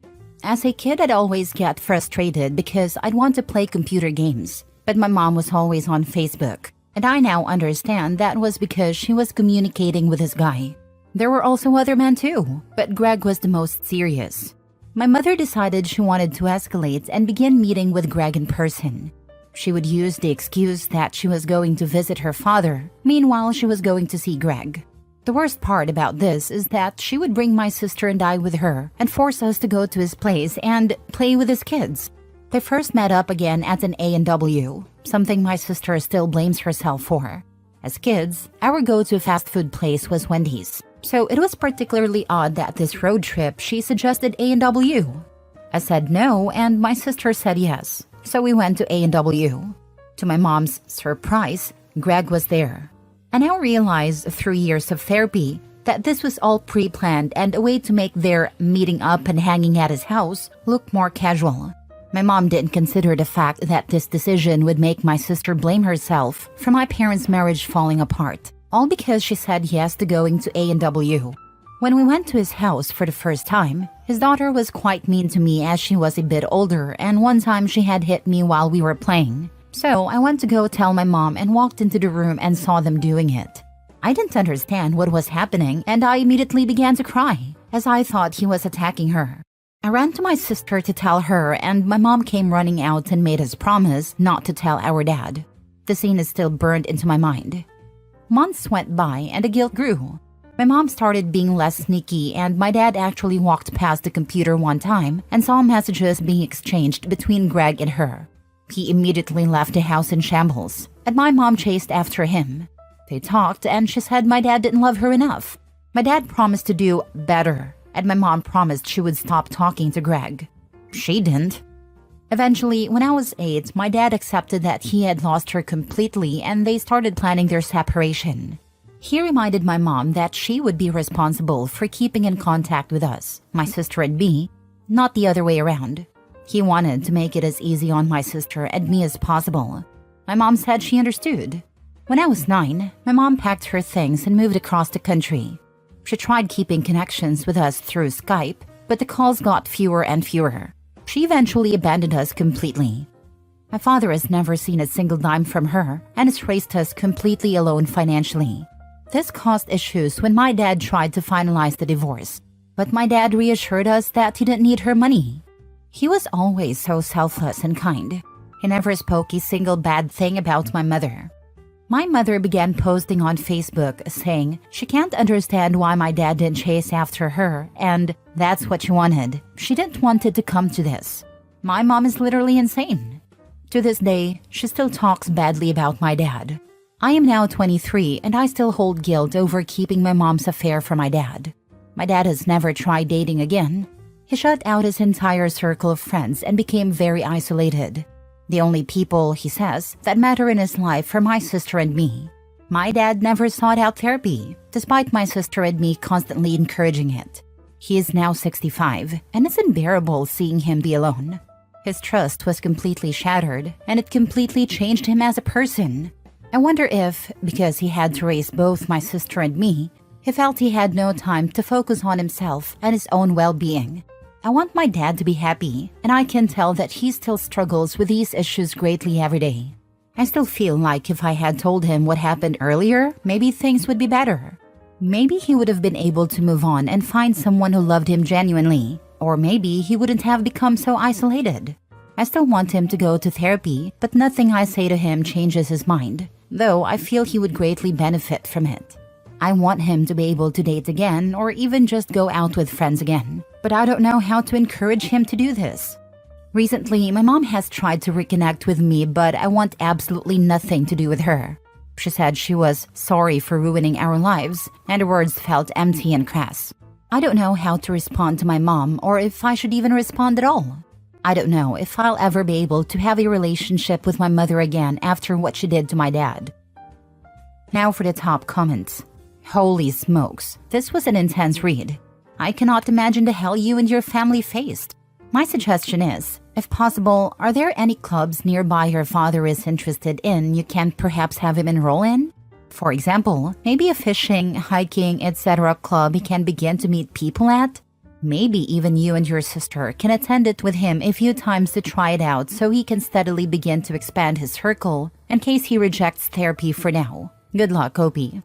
As a kid, I'd always get frustrated because I'd want to play computer games, but my mom was always on Facebook, and I now understand that was because she was communicating with this guy. There were also other men too, but Greg was the most serious. My mother decided she wanted to escalate and begin meeting with Greg in person. She would use the excuse that she was going to visit her father. Meanwhile, she was going to see Greg. The worst part about this is that she would bring my sister and I with her and force us to go to his place and play with his kids. They first met up again at an A&W, something my sister still blames herself for. As kids, our go-to fast food place was Wendy's, so it was particularly odd that this road trip she suggested A&W. I said no, and my sister said yes, so we went to A&W. To my mom's surprise, Greg was there. I now realize through years of therapy that this was all pre-planned and a way to make their meeting up and hanging at his house look more casual. My mom didn't consider the fact that this decision would make my sister blame herself for my parents' marriage falling apart, all because she said yes to going to A&W. When we went to his house for the first time, his daughter was quite mean to me as she was a bit older, and one time she had hit me while we were playing. So I went to go tell my mom and walked into the room and saw them doing it. I didn't understand what was happening and I immediately began to cry, as I thought he was attacking her. I ran to my sister to tell her and my mom came running out and made us promise not to tell our dad. The scene is still burned into my mind. Months went by and the guilt grew. My mom started being less sneaky and my dad actually walked past the computer one time and saw messages being exchanged between Greg and her. He immediately left the house in shambles, and my mom chased after him. They talked, and she said my dad didn't love her enough. My dad promised to do better, and my mom promised she would stop talking to Greg. She didn't. Eventually, when I was 8, my dad accepted that he had lost her completely, and they started planning their separation. He reminded my mom that she would be responsible for keeping in contact with us, my sister and me, not the other way around. He wanted to make it as easy on my sister and me as possible. My mom said she understood. When I was 9, my mom packed her things and moved across the country. She tried keeping connections with us through Skype, but the calls got fewer and fewer. She eventually abandoned us completely. My father has never seen a single dime from her and has raised us completely alone financially. This caused issues when my dad tried to finalize the divorce, but my dad reassured us that he didn't need her money. He was always so selfless and kind. He never spoke a single bad thing about my mother. My mother began posting on Facebook saying she can't understand why my dad didn't chase after her and that's what she wanted. She didn't want it to come to this. My mom is literally insane. To this day, she still talks badly about my dad. I am now 23 and I still hold guilt over keeping my mom's affair from my dad. My dad has never tried dating again. He shut out his entire circle of friends and became very isolated. The only people, he says, that matter in his life are my sister and me. My dad never sought out therapy, despite my sister and me constantly encouraging it. He is now 65, and it's unbearable seeing him be alone. His trust was completely shattered, and it completely changed him as a person. I wonder if, because he had to raise both my sister and me, he felt he had no time to focus on himself and his own well-being. I want my dad to be happy, and I can tell that he still struggles with these issues greatly every day. I still feel like if I had told him what happened earlier, maybe things would be better. Maybe he would have been able to move on and find someone who loved him genuinely, or maybe he wouldn't have become so isolated. I still want him to go to therapy, but nothing I say to him changes his mind, though I feel he would greatly benefit from it. I want him to be able to date again or even just go out with friends again, but I don't know how to encourage him to do this. Recently, my mom has tried to reconnect with me, but I want absolutely nothing to do with her. She said she was sorry for ruining our lives, and her words felt empty and crass. I don't know how to respond to my mom or if I should even respond at all. I don't know if I'll ever be able to have a relationship with my mother again after what she did to my dad. Now for the top comments. Holy smokes, this was an intense read. I cannot imagine the hell you and your family faced. My suggestion is, if possible, are there any clubs nearby your father is interested in you can perhaps have him enroll in? For example, maybe a fishing, hiking, etc. club he can begin to meet people at? Maybe even you and your sister can attend it with him a few times to try it out so he can steadily begin to expand his circle in case he rejects therapy for now. Good luck, Opie.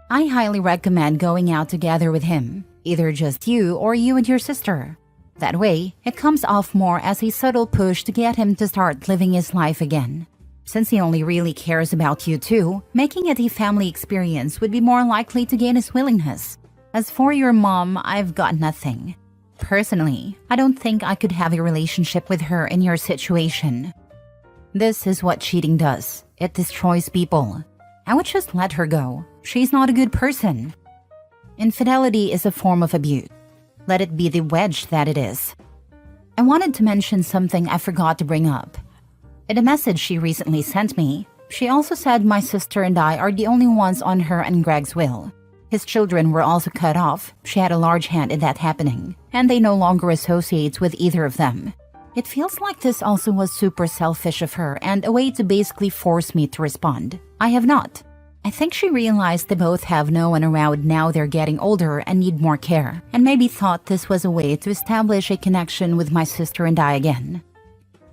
I highly recommend going out together with him, either just you or you and your sister. That way, it comes off more as a subtle push to get him to start living his life again. Since he only really cares about you too, making it a family experience would be more likely to gain his willingness. As for your mom, I've got nothing. Personally, I don't think I could have a relationship with her in your situation. This is what cheating does. It destroys people. I would just let her go. She's not a good person. Infidelity is a form of abuse. Let it be the wedge that it is. I wanted to mention something I forgot to bring up. In a message she recently sent me, she also said my sister and I are the only ones on her and Greg's will. His children were also cut off. She had a large hand in that happening, and they no longer associate with either of them. It feels like this also was super selfish of her and a way to basically force me to respond. I have not. I think she realized they both have no one around now they're getting older and need more care, and maybe thought this was a way to establish a connection with my sister and I again.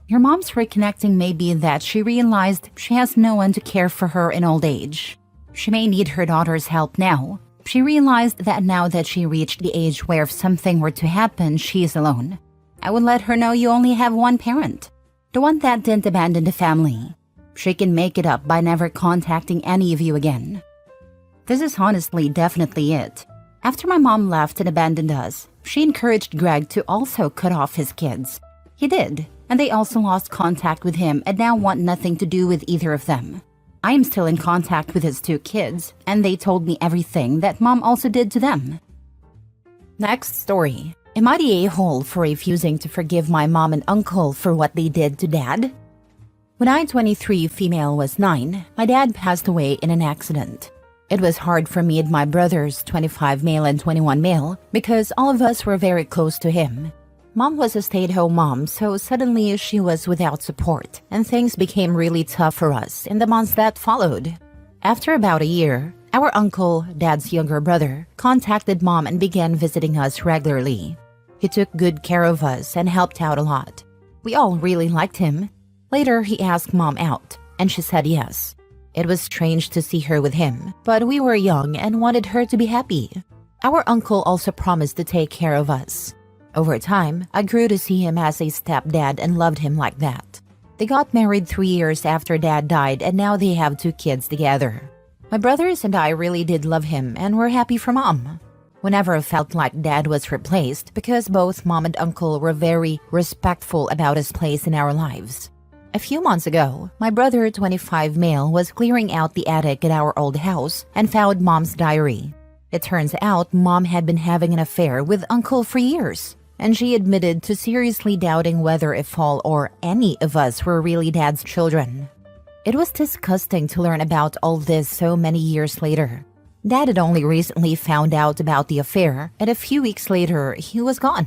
Your mom's reconnecting may be that she realized she has no one to care for her in old age. She may need her daughter's help now. She realized that now that she reached the age where if something were to happen, she is alone. I would let her know you only have one parent, the one that didn't abandon the family. She can make it up by never contacting any of you again. This is honestly definitely it. After my mom left and abandoned us, she encouraged Greg to also cut off his kids. He did, and they also lost contact with him and now want nothing to do with either of them. I am still in contact with his two kids, and they told me everything that mom also did to them. Next story. Am I the a-hole for refusing to forgive my mom and uncle for what they did to dad? When I, 23 female, was 9, my dad passed away in an accident. It was hard for me and my brothers, 25 male and 21 male, because all of us were very close to him. Mom was a stay-at-home mom, so suddenly she was without support, and things became really tough for us in the months that followed. After about a year, our uncle, dad's younger brother, contacted mom and began visiting us regularly. He took good care of us and helped out a lot. We all really liked him. Later, he asked mom out, and she said yes. It was strange to see her with him, but we were young and wanted her to be happy. Our uncle also promised to take care of us. Over time, I grew to see him as a stepdad and loved him like that. They got married 3 years after dad died, and now they have 2 kids together. My brothers and I really did love him and were happy for mom. We never felt like dad was replaced because both mom and uncle were very respectful about his place in our lives. A few months ago, my brother, 25 male, was clearing out the attic at our old house and found mom's diary. It turns out mom had been having an affair with uncle for years, and she admitted to seriously doubting whether if all or any of us were really dad's children. It was disgusting to learn about all this so many years later. Dad had only recently found out about the affair, and a few weeks later, he was gone.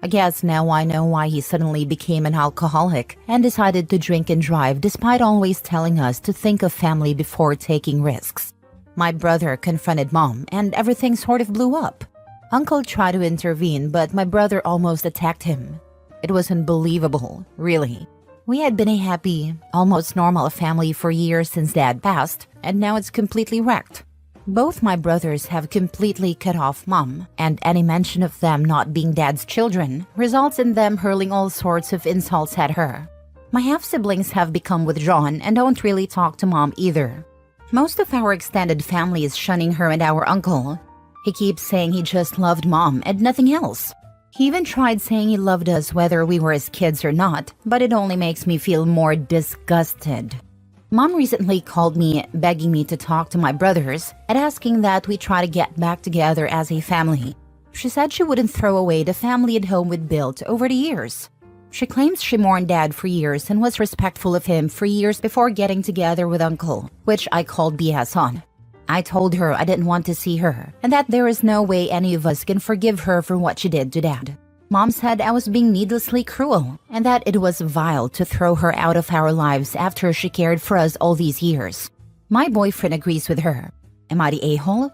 I guess now I know why he suddenly became an alcoholic and decided to drink and drive despite always telling us to think of family before taking risks. My brother confronted mom, and everything sort of blew up. Uncle tried to intervene, but my brother almost attacked him. It was unbelievable, really. We had been a happy, almost normal family for years since dad passed, and now it's completely wrecked. Both my brothers have completely cut off mom, and any mention of them not being dad's children results in them hurling all sorts of insults at her. My half-siblings have become withdrawn and don't really talk to mom either. Most of our extended family is shunning her and our uncle. He keeps saying he just loved mom and nothing else. He even tried saying he loved us whether we were his kids or not, but it only makes me feel more disgusted. Mom recently called me begging me to talk to my brothers and asking that we try to get back together as a family. She said she wouldn't throw away the family at home we'd built over the years. She claims she mourned dad for years and was respectful of him for years before getting together with uncle, which I called BS on. I told her I didn't want to see her and that there is no way any of us can forgive her for what she did to dad. Mom said I was being needlessly cruel and that it was vile to throw her out of our lives after she cared for us all these years. My boyfriend agrees with her. Am I the a-hole?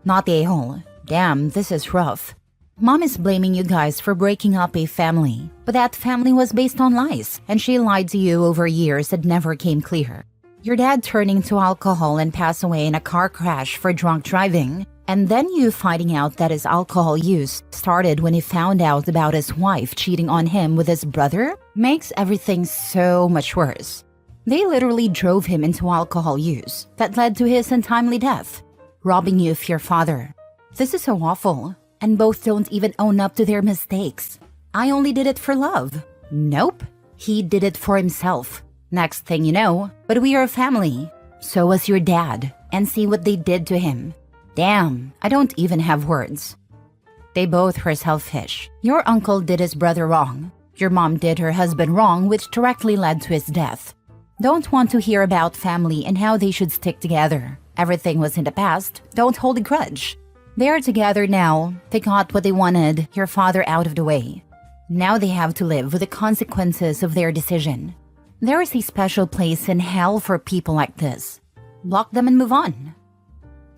Not the a-hole. Damn, this is rough. Mom is blaming you guys for breaking up a family, but that family was based on lies, and she lied to you over years that never came clear. Your dad turning to alcohol and pass away in a car crash for drunk driving, and then you finding out that his alcohol use started when he found out about his wife cheating on him with his brother, makes everything so much worse. They literally drove him into alcohol use that led to his untimely death, robbing you of your father. This is so awful, and both don't even own up to their mistakes. I only did it for love. Nope, he did it for himself. Next thing you know, but we are a family. So was your dad, and see what they did to him. Damn, I don't even have words. They both were selfish. Your uncle did his brother wrong. Your mom did her husband wrong, which directly led to his death. Don't want to hear about family and how they should stick together. Everything was in the past. Don't hold a grudge. They are together now. They got what they wanted, your father out of the way. Now they have to live with the consequences of their decision. There is a special place in hell for people like this. Block them and move on.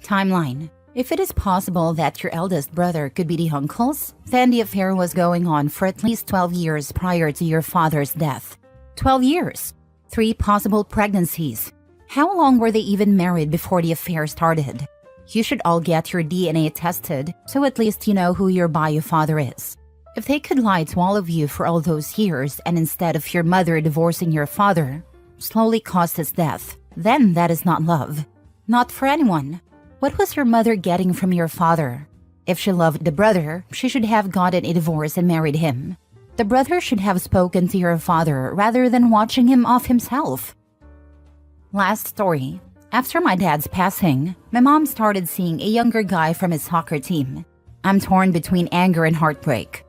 Timeline. If it is possible that your eldest brother could be the uncle's, then the affair was going on for at least 12 years prior to your father's death. 12 years. 3 possible pregnancies. How long were they even married before the affair started? You should all get your DNA tested, so at least you know who your bio father is. If they could lie to all of you for all those years and instead of your mother divorcing your father, slowly caused his death, then that is not love. Not for anyone. What was your mother getting from your father? If she loved the brother, she should have gotten a divorce and married him. The brother should have spoken to your father rather than watching him off himself. Last story. After my dad's passing, my mom started seeing a younger guy from his soccer team. I'm torn between anger and heartbreak.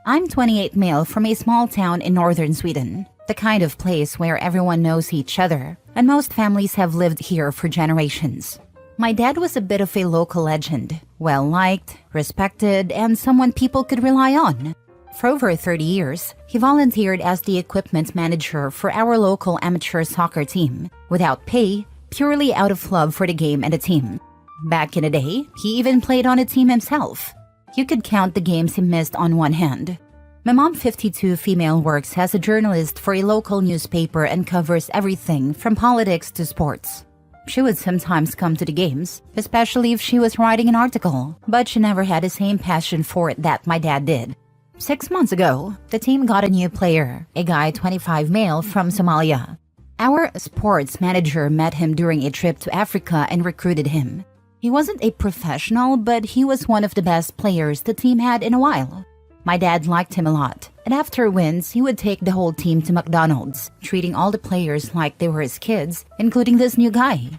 I'm 28 male from a small town in northern Sweden, the kind of place where everyone knows each other, and most families have lived here for generations. My dad was a bit of a local legend, well-liked, respected, and someone people could rely on. For over 30 years, he volunteered as the equipment manager for our local amateur soccer team, without pay, purely out of love for the game and the team. Back in the day, he even played on a team himself. You could count the games he missed on one hand. My mom, 52 female, works as a journalist for a local newspaper and covers everything from politics to sports. She would sometimes come to the games, especially if she was writing an article, but she never had the same passion for it that my dad did. 6 months ago, the team got a new player, a guy 25 male from Somalia. Our sports manager met him during a trip to Africa and recruited him. He wasn't a professional, but he was one of the best players the team had in a while. My dad liked him a lot, and after wins, he would take the whole team to McDonald's, treating all the players like they were his kids, including this new guy.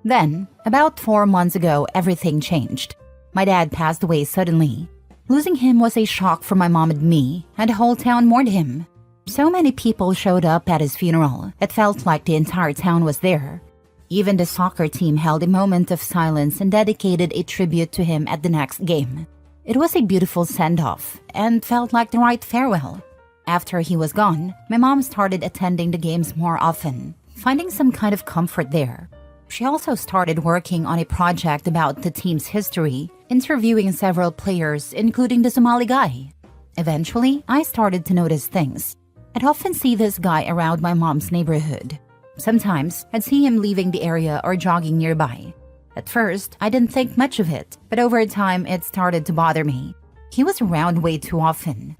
Then, about 4 months ago, everything changed. My dad passed away suddenly. Losing him was a shock for my mom and me, and the whole town mourned him. So many people showed up at his funeral, it felt like the entire town was there. Even the soccer team held a moment of silence and dedicated a tribute to him at the next game. It was a beautiful send-off, and felt like the right farewell. After he was gone, my mom started attending the games more often, finding some kind of comfort there. She also started working on a project about the team's history, interviewing several players, including the Somali guy. Eventually, I started to notice things. I'd often see this guy around my mom's neighborhood. Sometimes, I'd see him leaving the area or jogging nearby. At first, I didn't think much of it, but over time it started to bother me. He was around way too often.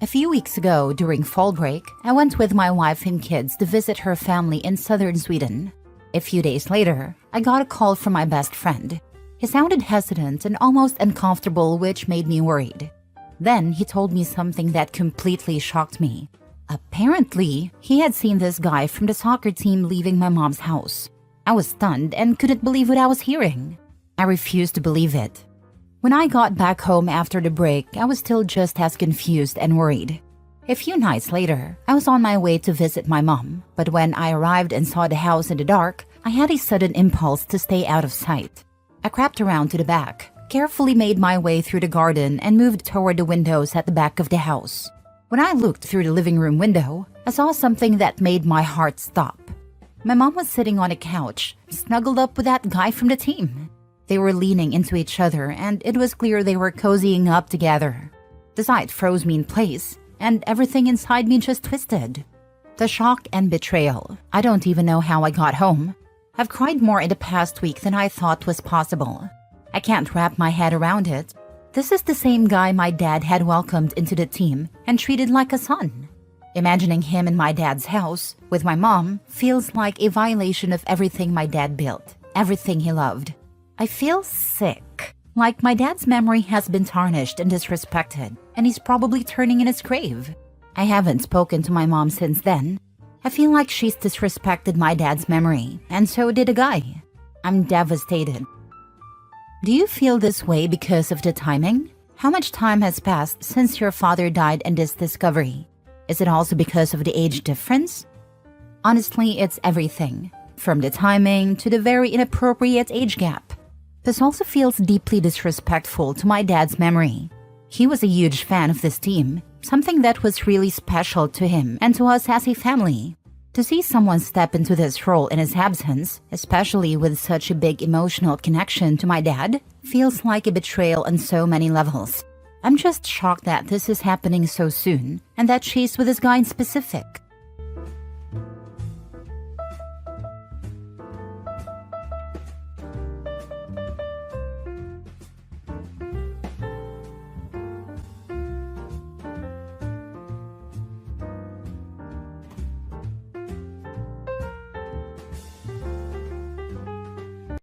A few weeks ago, during fall break, I went with my wife and kids to visit her family in southern Sweden. A few days later, I got a call from my best friend. He sounded hesitant and almost uncomfortable, which made me worried. Then he told me something that completely shocked me. Apparently, he had seen this guy from the soccer team leaving my mom's house. I was stunned and couldn't believe what I was hearing. I refused to believe it. When I got back home after the break, I was still just as confused and worried. A few nights later, I was on my way to visit my mom, but when I arrived and saw the house in the dark, I had a sudden impulse to stay out of sight. I crept around to the back, carefully made my way through the garden and moved toward the windows at the back of the house. When I looked through the living room window, I saw something that made my heart stop. My mom was sitting on a couch, snuggled up with that guy from the team. They were leaning into each other, and it was clear they were cozying up together. The sight froze me in place, and everything inside me just twisted. The shock and betrayal. I don't even know how I got home. I've cried more in the past week than I thought was possible. I can't wrap my head around it. This is the same guy my dad had welcomed into the team and treated like a son. Imagining him in my dad's house with my mom feels like a violation of everything my dad built, everything he loved. I feel sick, like my dad's memory has been tarnished and disrespected, and he's probably turning in his grave. I haven't spoken to my mom since then. I feel like she's disrespected my dad's memory, and so did a guy. I'm devastated. Do you feel this way because of the timing? How much time has passed since your father died and this discovery? Is it also because of the age difference? Honestly, it's everything, from the timing to the very inappropriate age gap. This also feels deeply disrespectful to my dad's memory. He was a huge fan of this team, something that was really special to him and to us as a family. To see someone step into this role in his absence, especially with such a big emotional connection to my dad, feels like a betrayal on so many levels. I'm just shocked that this is happening so soon and that she's with this guy in specific.